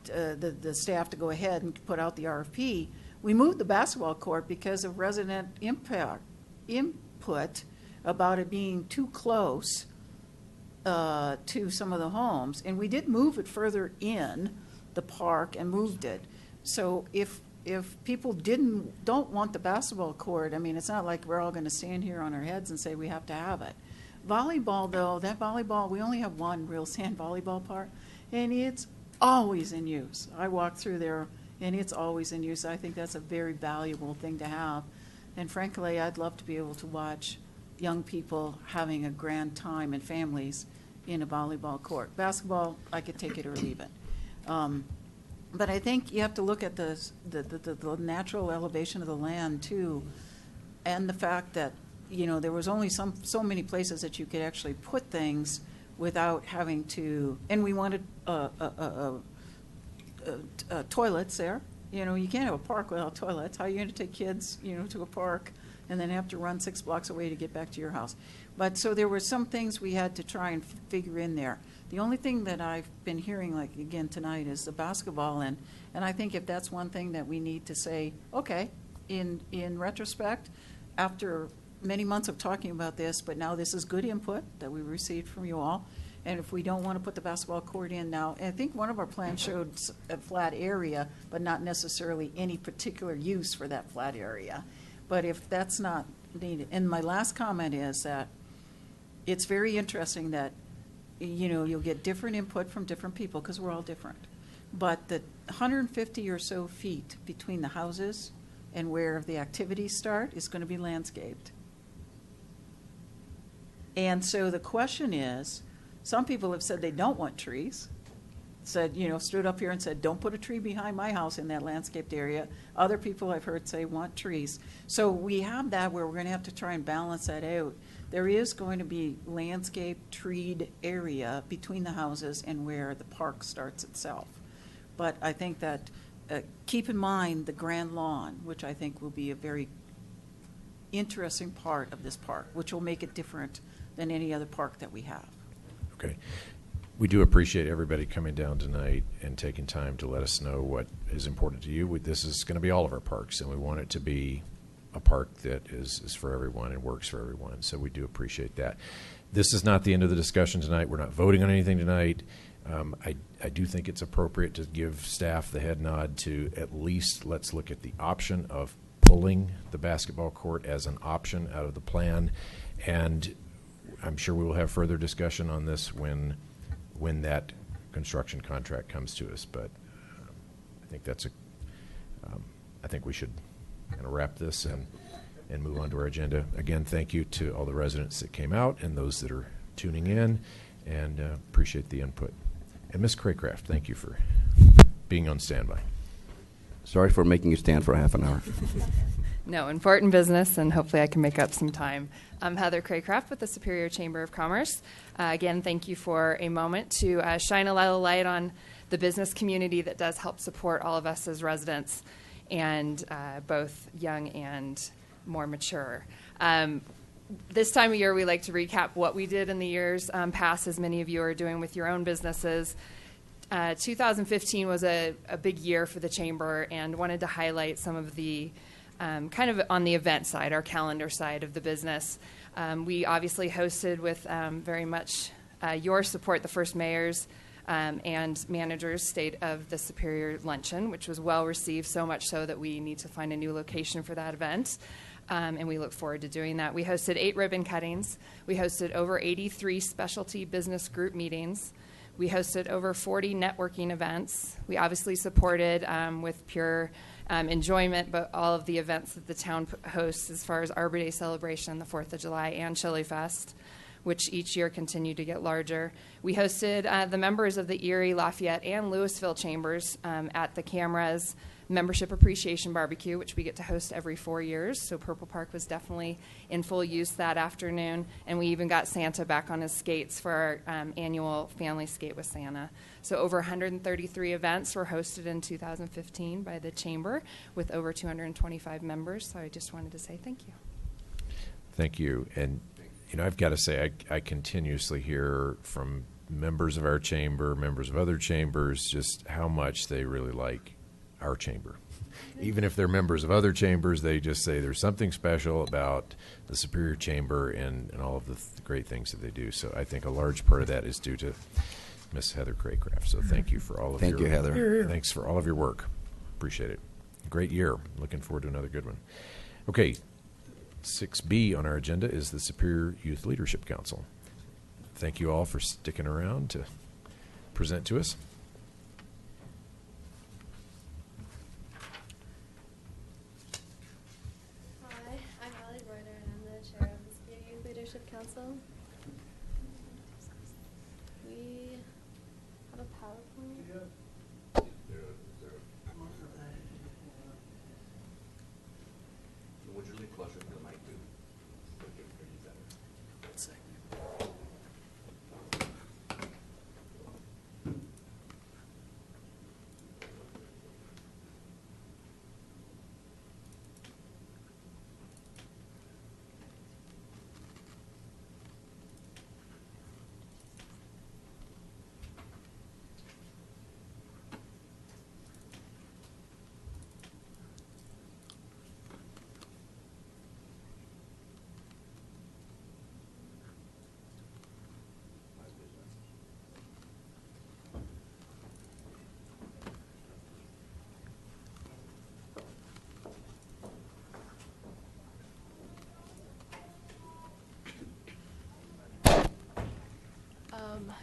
the staff to go ahead and put out the RFP, we moved the basketball court because of resident input about it being too close to some of the homes. And we did move it further in the park and moved it. So if people don't want the basketball court, I mean, it's not like we're all going to stand here on our heads and say we have to have it. Volleyball, though, that volleyball, we only have one real sand volleyball park, and it's always in use. I walk through there, and it's always in use. I think that's a very valuable thing to have. And frankly, I'd love to be able to watch young people having a grand time and families in a volleyball court. Basketball, I could take it or leave it. But I think you have to look at the natural elevation of the land too, and the fact that there was only so many places that you could actually put things without having to. And we wanted toilets there. You can't have a park without toilets. How are you going to take kids to a park and then have to run 6 blocks away to get back to your house? But so there were some things we had to try and figure in there. The only thing that I've been hearing, like again tonight, is the basketball, and I think if that's one thing that we need to say, okay, in retrospect, after many months of talking about this, but now this is good input that we received from you all, and if we don't want to put the basketball court in now, and I think one of our plans showed a flat area, but not necessarily any particular use for that flat area. But if that's not needed, and my last comment is that it's very interesting that you'll get different input from different people because we're all different. But the 150 or so feet between the houses and where the activities start is going to be landscaped. And so the question is, some people have said they don't want trees, stood up here and said, don't put a tree behind my house in that landscaped area. Other people I've heard say want trees. So we have that where we're going to have to try and balance that out. There is going to be landscaped, treed area between the houses and where the park starts itself. But I think that keep in mind the grand lawn, which I think will be a very interesting part of this park, which will make it different than any other park that we have. Okay. We do appreciate everybody coming down tonight and taking time to let us know what is important to you. This is going to be all of our parks, and we want it to be a park that is for everyone and works for everyone. So we do appreciate that. This is not the end of the discussion tonight. We're not voting on anything tonight. I do think it's appropriate to give staff the head nod to at least let's look at the option of pulling the basketball court as an option out of the plan. And I'm sure we will have further discussion on this when that construction contract comes to us. But I think I think we should kind of wrap this and move on to our agenda. Again, thank you to all the residents that came out and those that are tuning in. and appreciate the input. And Ms. Craycraft, thank you for being on standby. Sorry for making you stand for half an hour. No, important business, and hopefully I can make up some time. I'm Heather Craycraft with the Superior Chamber of Commerce. Again, thank you for a moment to shine a little light on the business community that does help support all of us as residents, and both young and more mature. This time of year, we like to recap what we did in the years past, as many of you are doing with your own businesses. 2015 was a big year for the Chamber, and wanted to highlight some of the kind of on the event side, our calendar side of the business. We obviously hosted with very much your support, the first mayors and managers' State of the Superior Luncheon, which was well received, so much so that we need to find a new location for that event. And we look forward to doing that. We hosted 8 ribbon cuttings. We hosted over 83 specialty business group meetings. We hosted over 40 networking events. We obviously supported with pure enjoyment, but all of the events that the town hosts as far as Arbor Day celebration, the 4th of July, and Chili Fest, which each year continue to get larger. We hosted the members of the Erie, Lafayette, and Louisville chambers at the Cameras Membership Appreciation Barbecue, which we get to host every 4 years. So Purple Park was definitely in full use that afternoon. And we even got Santa back on his skates for our annual Family Skate with Santa. So over 133 events were hosted in 2015 by the Chamber with over 225 members. So I just wanted to say thank you. Thank you. And, you know, I've got to say, I continuously hear from members of our chamber, members of other chambers, just how much they really like our chamber. Even if they're members of other chambers, they just say there's something special about the Superior Chamber and all of the great things that they do. So I think a large part of that is due to Miss Heather Craycraft. So thank you for all of Thank you, Heather. Thanks for all of your work. Appreciate it. Great year. Looking forward to another good one. Okay, 6B on our agenda is the Superior Youth Leadership Council. Thank you all for sticking around to present to us. Council. We have a PowerPoint. Would you lean closer to the mic, too?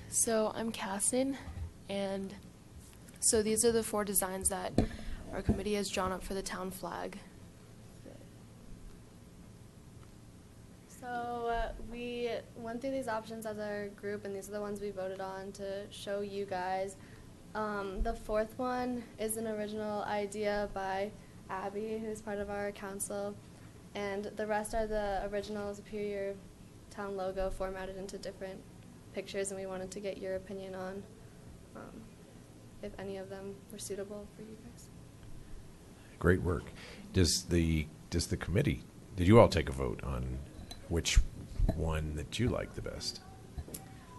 So I'm Cassin, and so these are the 4 designs that our committee has drawn up for the town flag. So we went through these options as our group, and these are the ones we voted on to show you guys. The 4th one is an original idea by Abby, who's part of our council, and the rest are the original Superior town logo formatted into different pictures, and we wanted to get your opinion on if any of them were suitable for you guys. Great work. Does the committee, did you all take a vote on which one that you like the best?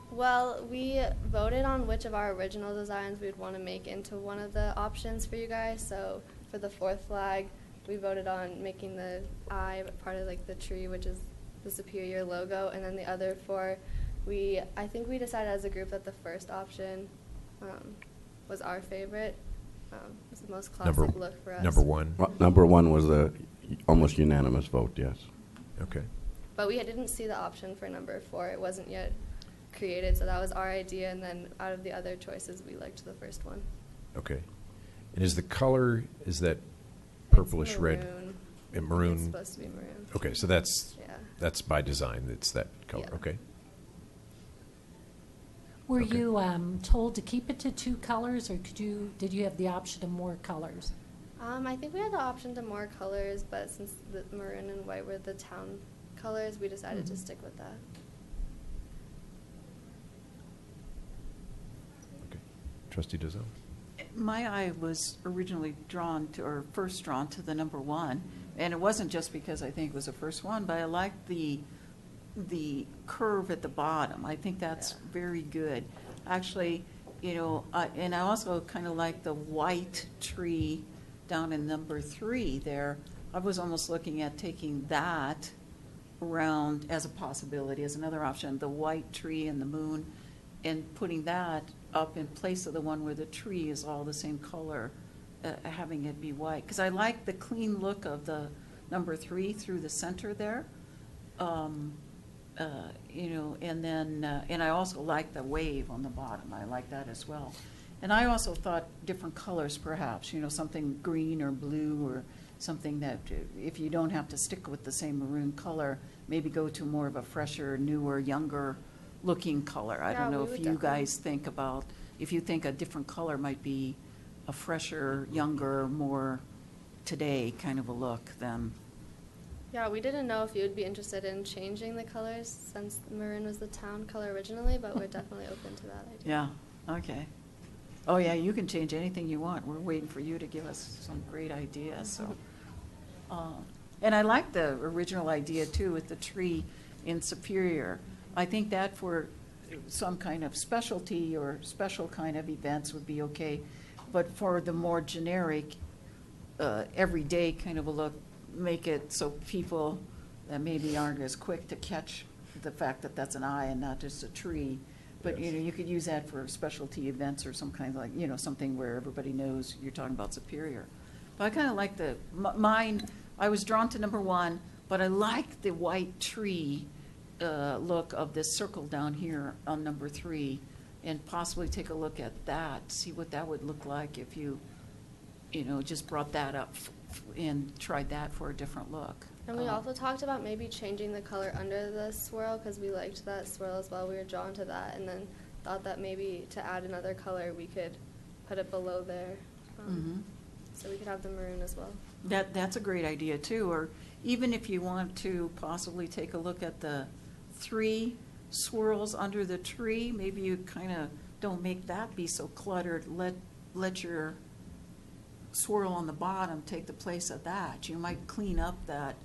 Well, we voted on which of our original designs we'd want to make into one of the options for you guys. So for the 4th flag, we voted on making the eye part of like the tree, which is the Superior logo, and then the other 4, I think we decided as a group that the first option was our favorite. It was the most classic look for us. Number 1? Number 1 was the almost unanimous vote, yes. Okay. But we didn't see the option for number 4. It wasn't yet created, so that was our idea, and then out of the other choices, we liked the first one. Okay. And is the color, is that purplish It's red? Maroon. It's supposed to be maroon. Okay, so that's by design. It's that color. Yeah. Okay. Were Okay. you told to keep it to 2 colors, or did you have the option of more colors? I think we had the option to more colors, but since the maroon and white were the town colors, we decided to stick with that. Okay. Trustee Dizelle? My eye was originally drawn to, or first drawn to the number 1, and it wasn't just because I think it was the first one, but I liked the curve at the bottom. I think that's very good. Actually, you know, and I also kind of like the white tree down in number 3 there. I was almost looking at taking that around as a possibility, as another option, the white tree and the moon, and putting that up in place of the one where the tree is all the same color, having it be white. Because I like the clean look of the number 3 through the center there. You know, and then, and I also like the wave on the bottom. I like that as well. And I also thought different colors perhaps, you know, something green or blue or something that, if you don't have to stick with the same maroon color, maybe go to more of a fresher, newer, younger looking color. I don't know if you guys think about, if you think a different color might be a fresher, younger, more today kind of a look than. Yeah, we didn't know if you would be interested in changing the colors since maroon was the town color originally, but we're definitely open to that idea. Yeah, okay. Oh, yeah, you can change anything you want. We're waiting for you to give us some great ideas, so. And I like the original idea, too, with the tree in Superior. I think that for some kind of specialty or special kind of events would be okay, but for the more generic, everyday kind of a look, make it so people that maybe aren't as quick to catch the fact that that's an eye and not just a tree. But, you know, you could use that for specialty events or some kind of like, you know, something where everybody knows you're talking about Superior. But I kind of like mine, I was drawn to number 1, but I like the white tree look of this circle down here on number 3, and possibly take a look at that, see what that would look like if you know, just brought that up and tried that for a different look. And we also talked about maybe changing the color under the swirl because we liked that swirl as well. We were drawn to that, and then thought that maybe to add another color we could put it below there, so we could have the maroon as well. That's a great idea too. Or even if you want to possibly take a look at the 3 swirls under the tree, maybe you kind of don't make that be so cluttered. Let your swirl on the bottom take the place of that. You might clean up that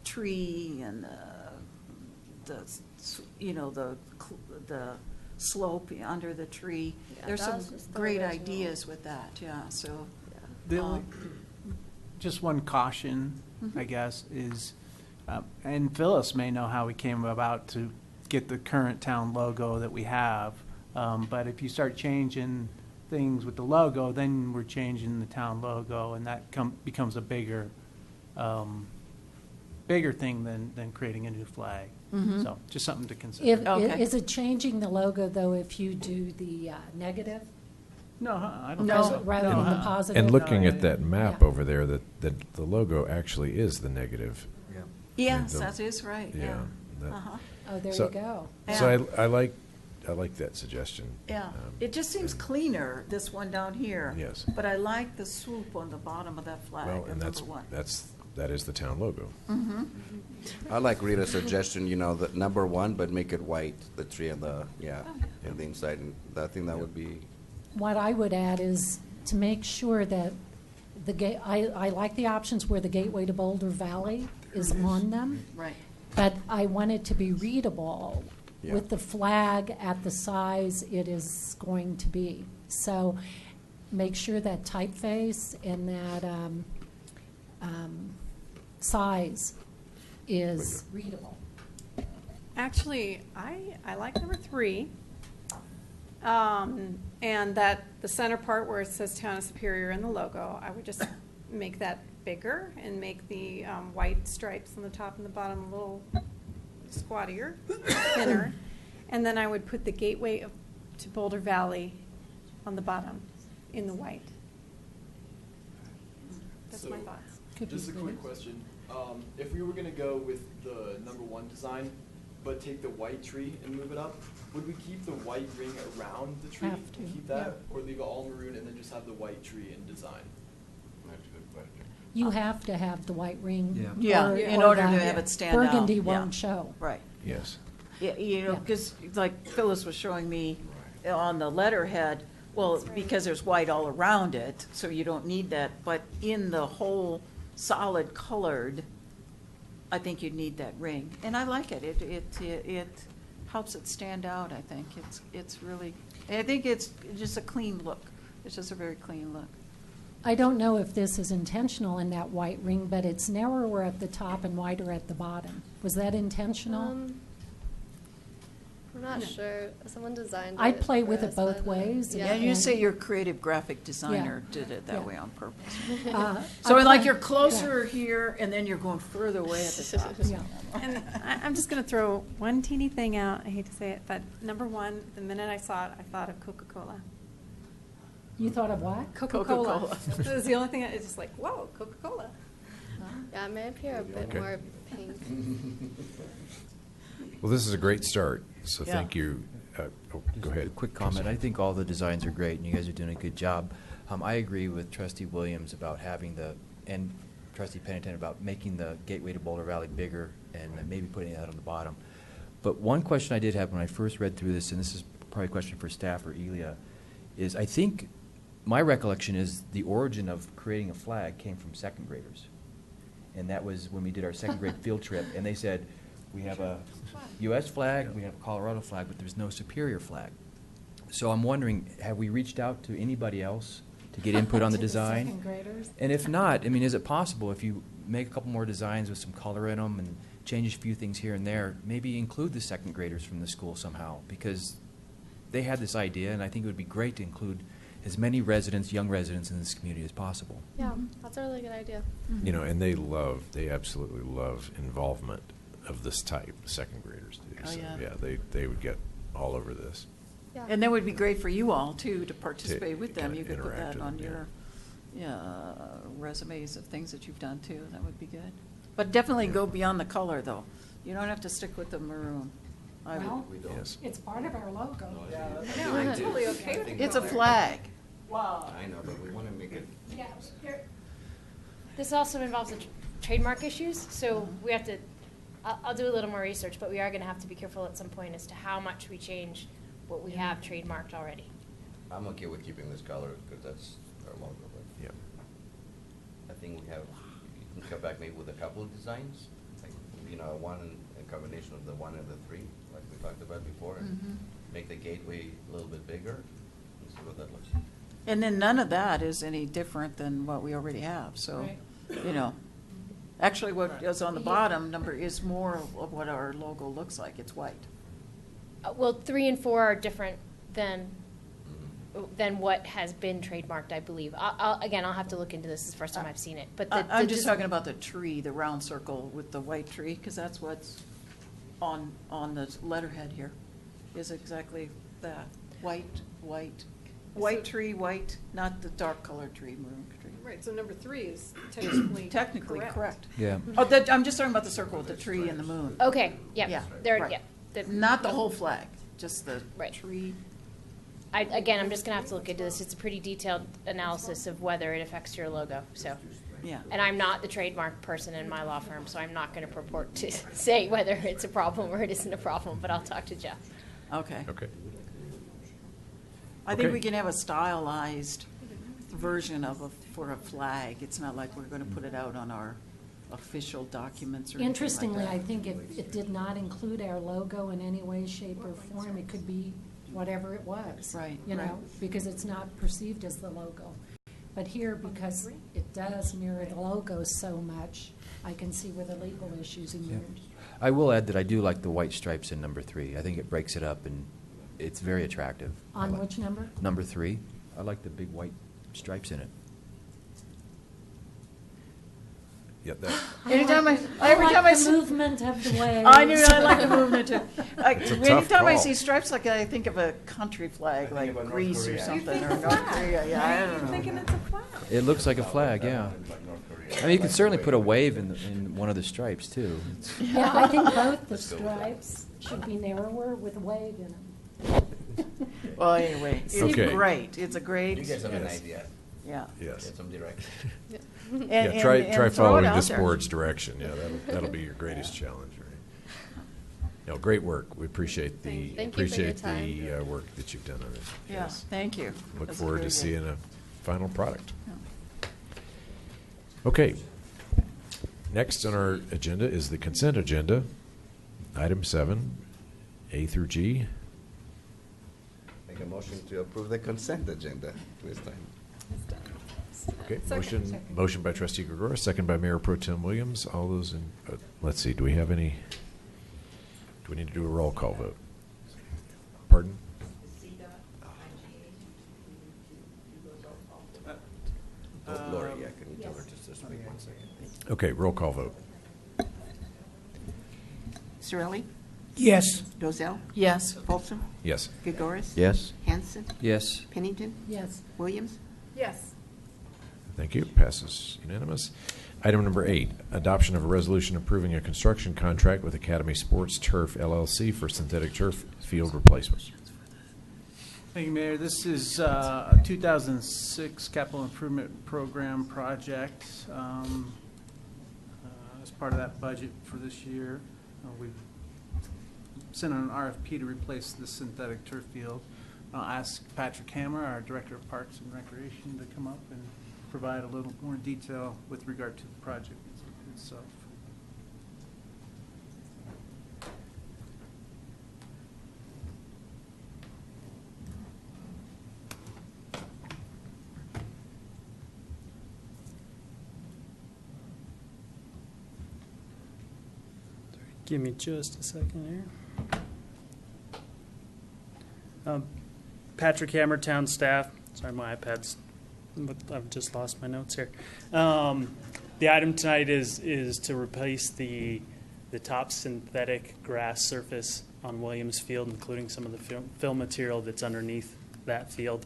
tree and the you know, the slope under the tree. Yeah, There's that some was just the great original. ideas with that. Yeah. So. The only, just one caution, I guess, is, and Phyllis may know how we came about to get the current town logo that we have, but if you start changing things with the logo, then we're changing the town logo, and that becomes a bigger thing than creating a new flag. So just something to consider. Is it changing the logo, though, if you do the negative? No, I don't No, think so. rather than the positive? And looking No, at that map Yeah. over there, that the logo actually is the negative. Yes, The- that is right. Yeah. that- Oh, there So- you go. So I like that suggestion. Yeah, it just seems cleaner, this one down here. Yes. But I like the swoop on the bottom of that flag, Well, of and number 1. that is the town logo. I like Rita's suggestion, you know, the number 1, but make it white, the tree and the, and the inside, and I think that would be. What I would add is to make sure that I like the options where the gateway to Boulder Valley is on them. Right. But I want it to be readable Yeah. with the flag at the size it is going to be. So make sure that typeface and that size is readable. Actually, I like number 3. And that the center part where it says Town of Superior in the logo, I would just make that bigger and make the white stripes on the top and the bottom a little squattier, thinner. And then I would put the gateway to Boulder Valley on the bottom in the white. That's my thoughts. Just a quick question. If we were going to go with the number 1 design, but take the white tree and move it up, would we keep the white ring around the tree? Have to, Keep that, yeah. or leave it all maroon and then just have the white tree in design? That's a good question. You have to have the white ring. Yeah, or- in or order to the have it stand out. Burgundy yeah. won't show. Right. Yes. Yeah, you know, Yeah. because like Phyllis was showing me on the letterhead, well, because there's white all around it, so you don't need that, but in the whole solid colored, I think you'd need that ring. And I like it. It helps it stand out, I think. It's really, I think it's just a clean look. It's just a very clean look. I don't know if this is intentional in that white ring, but it's narrower at the top and wider at the bottom. Was that intentional? I'm not sure. Someone designed it. I'd play for with it us, both but, ways. Yeah, you say your creative graphic designer Yeah. did it that Yeah. way on purpose. I'd So like play- you're closer here, and then you're going further away at the top. Yeah. And I'm just going to throw one teeny thing out. I hate to say it, but number one, the minute I saw it, I thought of Coca-Cola. You thought of what? Coca-Cola. Coca-Cola. It was the only thing that is just like, whoa, Coca-Cola. Yeah, it may appear a bit Okay. more pink. Well, this is a great start, so Yeah. thank you. Go ahead. A quick comment. I think all the designs are great, and you guys are doing a good job. I agree with Trustee Williams about having and Trustee Pennington about making the gateway to Boulder Valley bigger and maybe putting that on the bottom. But one question I did have when I first read through this, and this is probably a question for staff or Elia, is I think my recollection is the origin of creating a flag came from second graders. And that was when we did our second grade field trip, and they said, we have a U.S. flag, we have a Colorado flag, but there's no Superior flag. So I'm wondering, have we reached out to anybody else to get input on the To the design? second graders? And if not, I mean, is it possible if you make a couple more designs with some color in them and change a few things here and there, maybe include the second graders from the school somehow? Because they had this idea, and I think it would be great to include as many residents, young residents in this community as possible. Yeah, that's a really good idea. You know, and they absolutely love involvement of this type, second graders do. Oh, So, yeah. they would get all over this. Yeah. And that would be great for you all, too, to participate with them. kinda You could put interact that with on them, your resumes of things that you've done, too. That would be good. But definitely go beyond the color, though. You don't have to stick with the maroon. I would- Well, Yes. it's part of our logo. No, I'm totally okay with It's a color. flag. I know, but we want to make it. Yeah, This also involves trademark issues, so we have to, I'll do a little more research, but we are gonna have to be careful at some point as to how much we change what we have trademarked already. I'm okay with keeping this color because that's our logo. But Yeah. I think we have, you can come back maybe with a couple of designs, like, you know, a combination of the one and the three, like we talked about before, and make the gateway a little bit bigger and see what that looks like. And then none of that is any different than what we already have, so, Right. you know. Actually, what is on the bottom number is more of what our logo looks like. It's white. Well, 3 and 4 are different than what has been trademarked, I believe. Again, I'll have to look into this. It's the first time I've seen it. But I'm just talking about the tree, the round circle with the white tree, because that's what's on the letterhead here, is exactly that. White tree, white, not the dark colored tree, maroon tree. Right, so number 3 is technically Technically correct. Yeah. Oh, I'm just talking about the circle with the tree and the moon. Okay, yeah. Yeah, There, right. yeah. Not the whole flag, just the Right. tree. Again, I'm just gonna have to look into this. It's a pretty detailed analysis of whether it affects your logo, so. Yeah. And I'm not the trademark person in my law firm, so I'm not gonna purport to say whether it's a problem or it isn't a problem, but I'll talk to Jeff. Okay. Okay. I think Okay. we can have a stylized version for a flag. It's not like we're going to put it out on our official documents or anything like Interestingly, that. I think it did not include our logo in any way, shape, or form. It could be whatever it was. Right, You know, right. because it's not perceived as the logo. But here, because it does mirror the logo so much, I can see where the legal issues emerge. I will add that I do like the white stripes in number 3. I think it breaks it up, and it's very attractive. I On like- which number? Number 3. I like the big white stripes in it. Yeah, that, Every time like I the movement of the waves. I like the movement too. It's a tough Anytime I call. see stripes like that, I think of a country flag, like about North Greece or Korea. something, or North Korea, yeah, I don't know. thinking it's a flag. It looks like a flag, yeah. Like North Korea. I mean, you could certainly put a wave in one of the stripes, too. Yeah, I think both the stripes should be narrower with a wave in them. Well, anyway, it's Okay. great. It's a great. You guys have an Yes. idea. Yeah. Yes. Get some direction. And- Yeah, and- try and throw it following out this there. board's direction. Yeah, that'll be your greatest challenge, right? No, great work. We appreciate Thank you for your time. work that you've done on it. Yeah, thank you. Look That's forward very to good. seeing a final product. Okay. Next on our agenda is the consent agenda. Item 7, A through G. Make a motion to approve the consent agenda this time. Okay, motion by trustee Gregoris, second by Mayor Pro Tem Williams. All those in, let's see, do we need to do a roll call vote? Pardon? Lori, yeah, can you tell her just to speak 1 second? Okay, roll call vote. Cirelli? Yes. Dozell? Yes. Folsom? Yes. Gregoris? Yes. Hanson? Yes. Pennington? Yes. Williams? Yes. Thank you. Passes unanimous. Item number 8, adoption of a resolution approving a construction contract with Academy Sports Turf LLC for synthetic turf field replacement. Thank you, Mayor. This is a 2006 capital improvement program project. As part of that budget for this year, we've sent out an RFP to replace the synthetic turf field. I'll ask Patrick Hammer, our Director of Parks and Recreation, to come up and provide a little more detail with regard to the project itself. Give me just a second here. Patrick Hammer, town staff. Sorry, my iPad's, I've just lost my notes here. The item tonight is to replace the top synthetic grass surface on Williams Field, including some of the fill material that's underneath that field.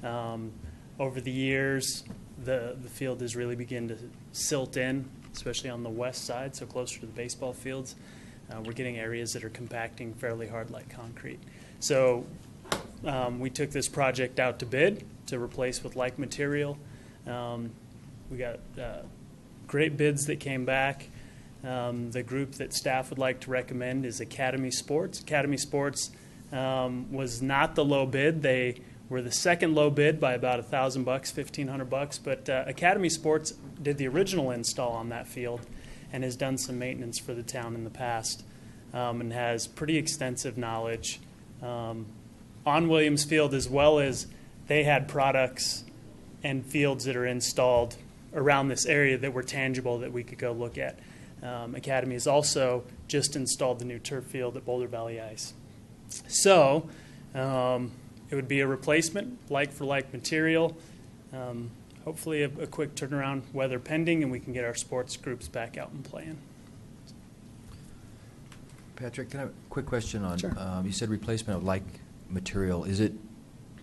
Over the years, the field has really begun to silt in, especially on the west side, so closer to the baseball fields. We're getting areas that are compacting fairly hard like concrete. So we took this project out to bid to replace with like material. We got great bids that came back. The group that staff would like to recommend is Academy Sports. Academy Sports was not the low bid. They were the second low bid by about $1,000, $1,500. But Academy Sports did the original install on that field and has done some maintenance for the town in the past, and has pretty extensive knowledge on Williams Field, as well as they had products and fields that are installed around this area that were tangible that we could go look at. Academy has also just installed the new turf field at Boulder Valley Ice. So it would be a replacement, like for like material. Hopefully a quick turnaround, weather pending, and we can get our sports groups back out and playing. Patrick, can I have a quick question on, Sure. You said replacement of like material. Is it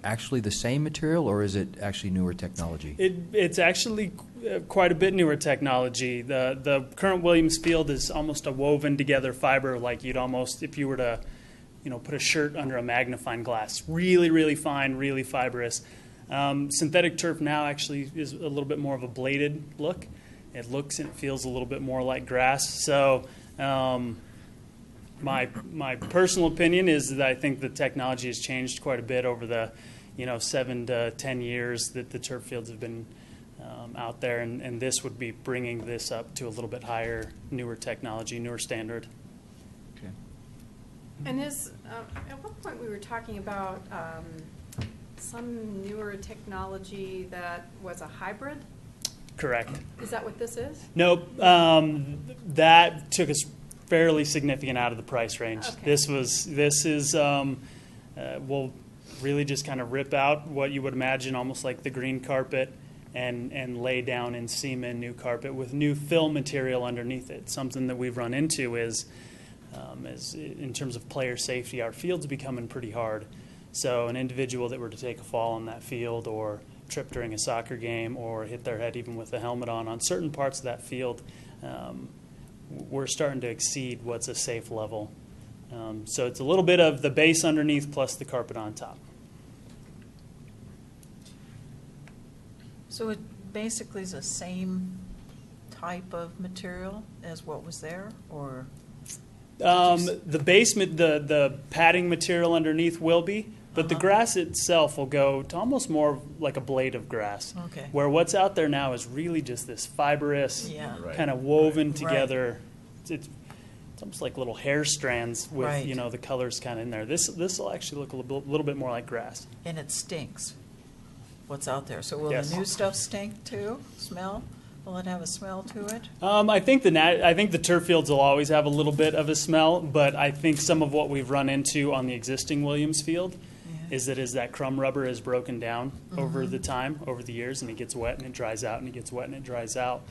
actually the same material, or is it actually newer technology? It's actually quite a bit newer technology. The current Williams Field is almost a woven together fiber, like you'd almost, if you were to, put a shirt under a magnifying glass. Really, really fine, really fibrous. Synthetic turf now actually is a little bit more of a bladed look. It looks and it feels a little bit more like grass. So my personal opinion is that I think the technology has changed quite a bit over the 7 to 10 years that the turf fields have been out there, and this would be bringing this up to a little bit higher, newer technology, newer standard. Okay. And at one point we were talking about some newer technology that was a hybrid? Correct. Is that what this is? Nope. That took us fairly significant out of the price range. Okay. This is we'll really just kind of rip out what you would imagine almost like the green carpet and lay down and seam in new carpet with new fill material underneath it. Something that we've run into is in terms of player safety, our field's becoming pretty hard. So an individual that were to take a fall on that field or trip during a soccer game or hit their head even with a helmet on certain parts of that field, we're starting to exceed what's a safe level. So it's a little bit of the base underneath plus the carpet on top. So it basically is the same type of material as what was there, or? The basement, the padding material underneath will be, but the grass itself will go to almost more like a blade of grass. Okay. Where what's out there now is really just this fibrous, Yeah. Right. kind of woven Right. together. It's almost like little hair strands with Right. the colors kind of in there. This will actually look a little bit more like grass. And it stinks, what's out there. So will Yes. the new stuff stink too? Smell? Will it have a smell to it? I think the turf fields will always have a little bit of a smell, but I think some of what we've run into on the existing Williams field is that crumb rubber is broken down over the years, and it gets wet and it dries out, and it gets wet and it dries out.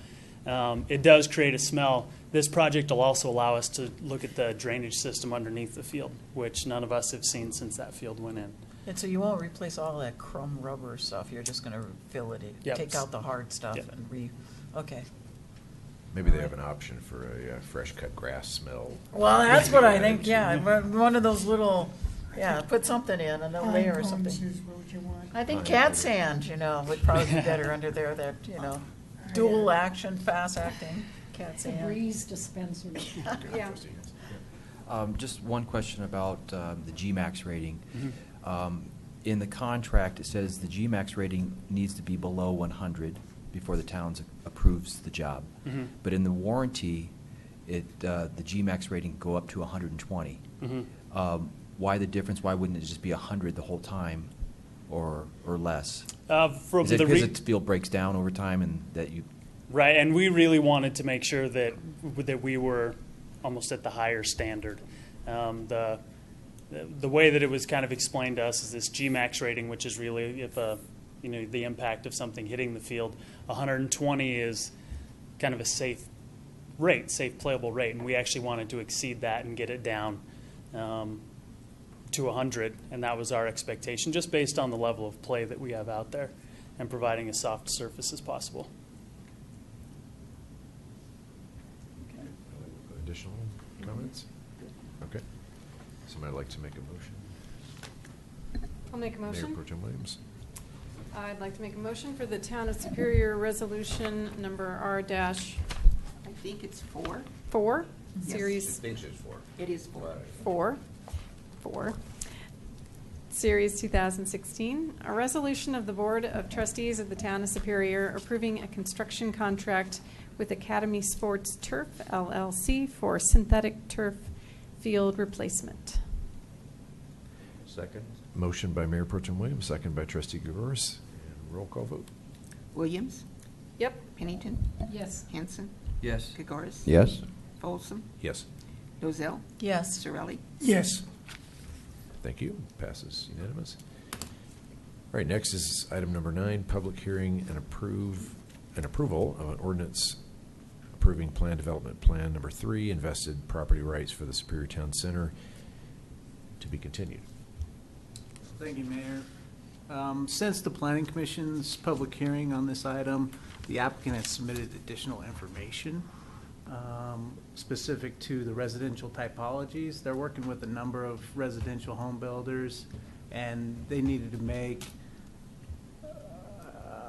It does create a smell. This project will also allow us to look at the drainage system underneath the field, which none of us have seen since that field went in. And so you won't replace all that crumb rubber stuff. You're just going to fill it in, Yep. take out the hard stuff Yep. and okay. Maybe they have an option for a fresh cut grass smell. Well, that's what I think, yeah. One of those little, put something in, a layer or something. I think cat sand, would probably be better under there, that, dual action, fast acting cat The sand. breeze dispenser. Yeah. Just one question about the GMAX rating. In the contract, it says the GMAX rating needs to be below 100 before the town approves the job. Mhm. But in the warranty, the GMAX rating go up to 120. Why the difference? Why wouldn't it just be 100 the whole time, or less? From Is it the because the field breaks down over time and that you? Right, and we really wanted to make sure that we were almost at the higher standard. The way that it was kind of explained to us is this GMAX rating, which is really if the impact of something hitting the field. 120 is kind of a safe playable rate, and we actually wanted to exceed that and get it down to 100, and that was our expectation, just based on the level of play that we have out there and providing as soft surface as possible. Additional comments? Okay. Somebody like to make a motion? I'll make a motion. Mayor Pro Tem Williams. I'd like to make a motion for the Town of Superior Resolution number R dash. I think it's 4. 4, Yes. series. It's 4. It is 4. Series 2016, a resolution of the Board of Trustees of the Town of Superior approving a construction contract with Academy Sports Turf, LLC, for synthetic turf field replacement. Second. Motion by Mayor Pro Tem Williams, second by Trustee Gregoris. And roll call vote. Williams? Yep. Pennington? Yes. Hanson? Yes. Gregoris? Yes. Folsom? Yes. Dozell? Yes. Sorelli? Yes. Thank you. Passes unanimous. All right, next is item number 9, public hearing and approval of an ordinance approving plan development plan number 3, invested property rights for the Superior Town Center, to be continued. Thank you, Mayor. Since the Planning Commission's public hearing on this item, the applicant has submitted additional information specific to the residential typologies. They're working with a number of residential home builders, and they needed to make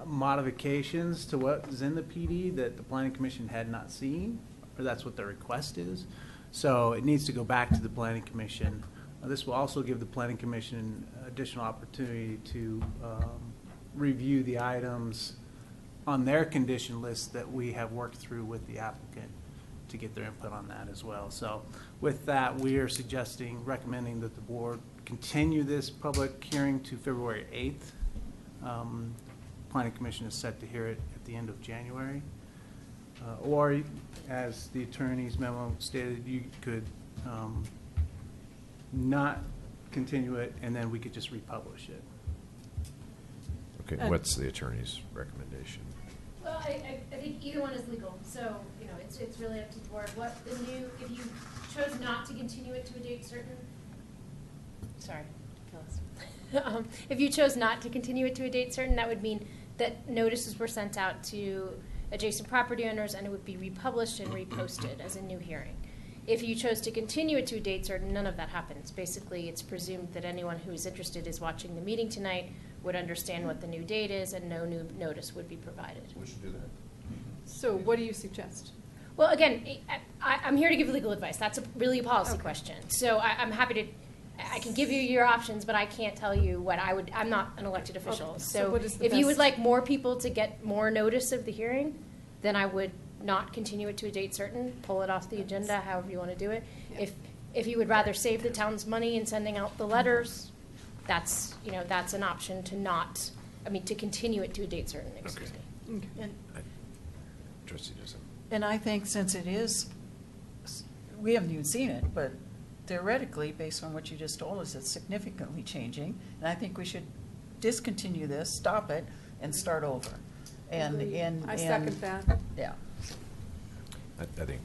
modifications to what is in the PD that the Planning Commission had not seen, or that's what their request is. So it needs to go back to the Planning Commission. This will also give the Planning Commission additional opportunity to review the items on their condition list that we have worked through with the applicant to get their input on that as well. So with that, we are recommending that the board continue this public hearing to February 8th. Planning Commission is set to hear it at the end of January. Or, as the attorney's memo stated, you could not continue it, and then we could just republish it. Okay, what's the attorney's recommendation? Well, I think either one is legal, so, it's really up to the board. If you chose not to continue it to a date certain, sorry, Phyllis. If you chose not to continue it to a date certain, that would mean that notices were sent out to adjacent property owners and it would be republished and reposted as a new hearing. If you chose to continue it to a date certain, none of that happens. Basically, it's presumed that anyone who is interested is watching the meeting tonight would understand what the new date is and no new notice would be provided. We should do that. So what do you suggest? Well, again, I'm here to give legal advice. That's really a policy question. So I'm happy to, I can give you your options, but I can't tell you what I would, I'm not an elected official. Okay. So what is the if you would best- like more people to get more notice of the hearing, then I would not continue it to a date certain, pull it off the agenda, however you want to do it. Yeah. If you would rather save the town's money in sending out the letters, that's, that's an option to not, to continue it to a date certain, excuse me. And, Trustee Newsom. and I think since it is, we haven't even seen it, but theoretically, based on what you just told us, it's significantly changing. And I think we should discontinue this, stop it, and start over. And, Agreed. and. I second that. Yeah, I think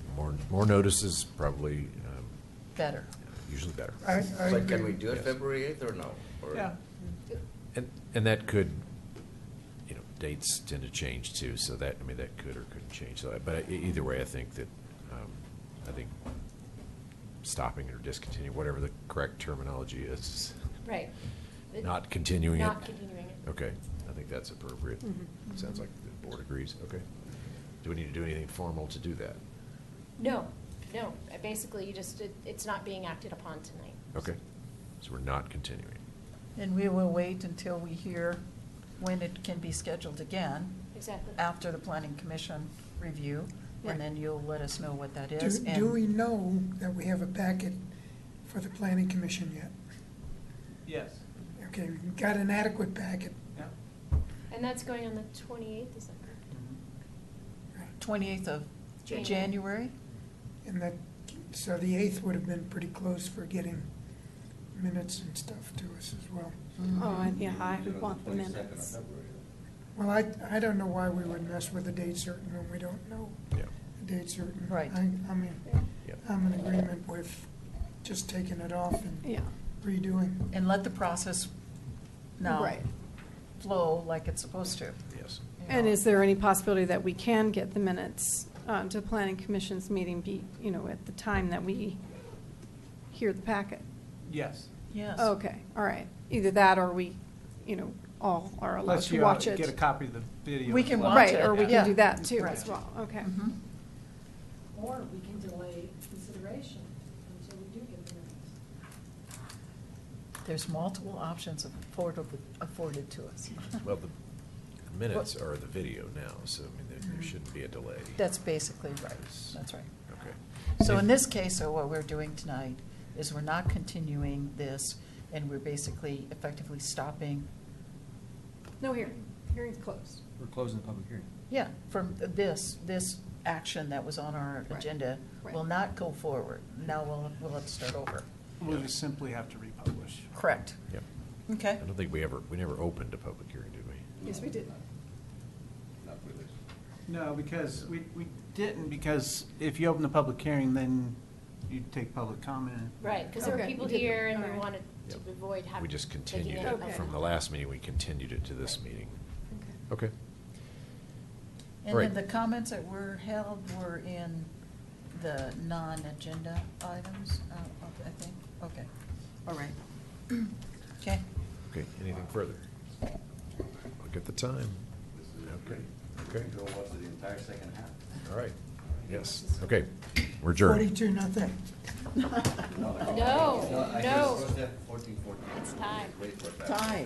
more notices probably better. usually better. So can we do it February 8th or no? Or- Yeah. And that could, dates tend to change too, so that, that could or couldn't change. So, but either way, I think that, stopping it or discontinuing, whatever the correct terminology is. Right. Not continuing it. Not continuing it. Okay, I think that's appropriate. Mm-hmm. Sounds like the board agrees, okay. Do we need to do anything formal to do that? No. Basically, you just, it's not being acted upon tonight. Okay, so we're not continuing. And we will wait until we hear when it can be scheduled again. Exactly. After the planning commission review, Yeah. and then you'll let us know what that is. Do we know that we have a packet for the planning commission yet? Yes. Okay, we've got an adequate packet. Yeah. And that's going on the 28th, is that correct? 28th of January. January? And that, so the 8th would have been pretty close for getting minutes and stuff to us as well. Oh, and yeah, I would want the minutes. Well, I don't know why we would mess with a date certain when we don't know Yeah. a date certain. Right. I'm in agreement with just taking it off and Yeah. redoing. And let the process now Right. flow like it's supposed to. Yes. And is there any possibility that we can get the minutes to planning commission's meeting at the time that we hear the packet? Yes. Yes. Okay, all right. Either that or we, all are allowed Unless to you watch it. get a copy of the video. We can as well. watch Right, it. or we Yeah. can do that too Right. as well, okay. Mhm. Or we can delay consideration until we do get the minutes. There's multiple options afforded to us. Well, the minutes are the video now, so there shouldn't be a delay. That's basically right. That's right. Okay. So in this case, what we're doing tonight is we're not continuing this, and we're basically effectively stopping, No hearing, hearing's closed. We're closing the public hearing. yeah, from this action that was on our Right. agenda Right. will not go forward. Now we'll have to start over. We'll just simply have to republish. Correct. Yep. Okay. I don't think we never opened a public hearing, did we? Yes, we did. No, because we didn't, because if you open the public hearing, then you take public comment. Right, because there were Okay, people we did. here and All we right. wanted to Yep. avoid having. We just taking continued any it. public From the last meeting, we continued it to this meeting. Okay. And Right. then the comments that were held were in the non-agenda items, I think? Okay, all right. Okay. Okay, anything further? Look at the time. Okay, okay. the entire second half. All right, yes, okay, we're adjourned. 42-0. No, no. 14-14. It's time. Wait for that. Tie.